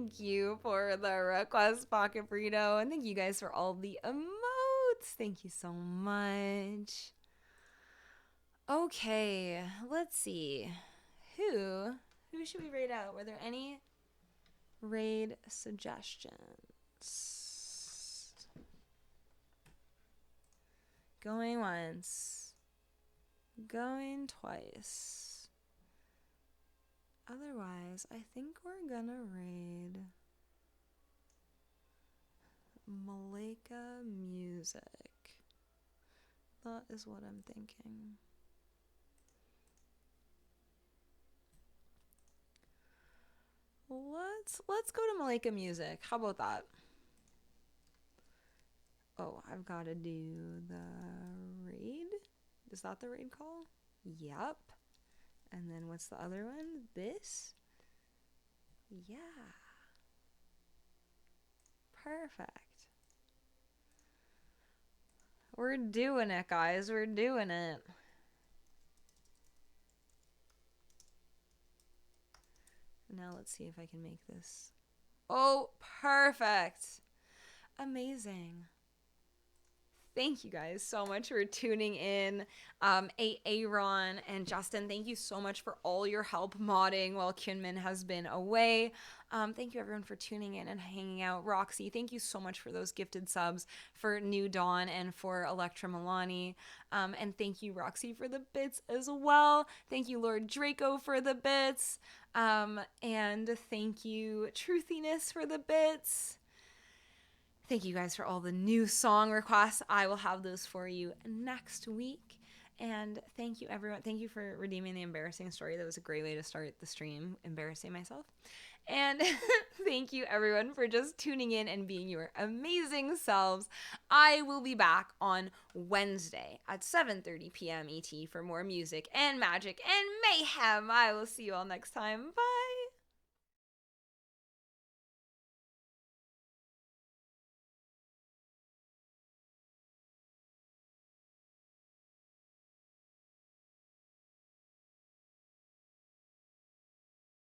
Thank you for the request, Pocket Burrito. And thank you guys for all the emotes. Thank you so much. Okay, let's see. Who should we raid out? Were there any raid suggestions? Going once. Going twice. Otherwise, I think we're gonna raid Malika Music. That is what I'm thinking. Let's go to Malika Music. How about that? Oh, I've got to do the raid. Is that the raid call? Yep. And then what's the other one? This? Yeah. Perfect. We're doing it, guys. We're doing it. Now let's see if I can make this. Oh, perfect. Amazing. Thank you guys so much for tuning in. Aaron and Justin, thank you so much for all your help modding while Kyunmin has been away. Thank you everyone for tuning in and hanging out. Roxy, thank you so much for those gifted subs for New Dawn and for Electra Milani. And thank you, Roxy, for the bits as well. Thank you, Lord Draco, for the bits. And thank you, Truthiness, for the bits. Thank you guys for all the new song requests. I will have those for you next week. And thank you, everyone. Thank you for redeeming the embarrassing story. That was a great way to start the stream, embarrassing myself. And thank you, everyone, for just tuning in and being your amazing selves. I will be back on Wednesday at 7:30 p.m. ET for more music and magic and mayhem. I will see you all next time. Bye.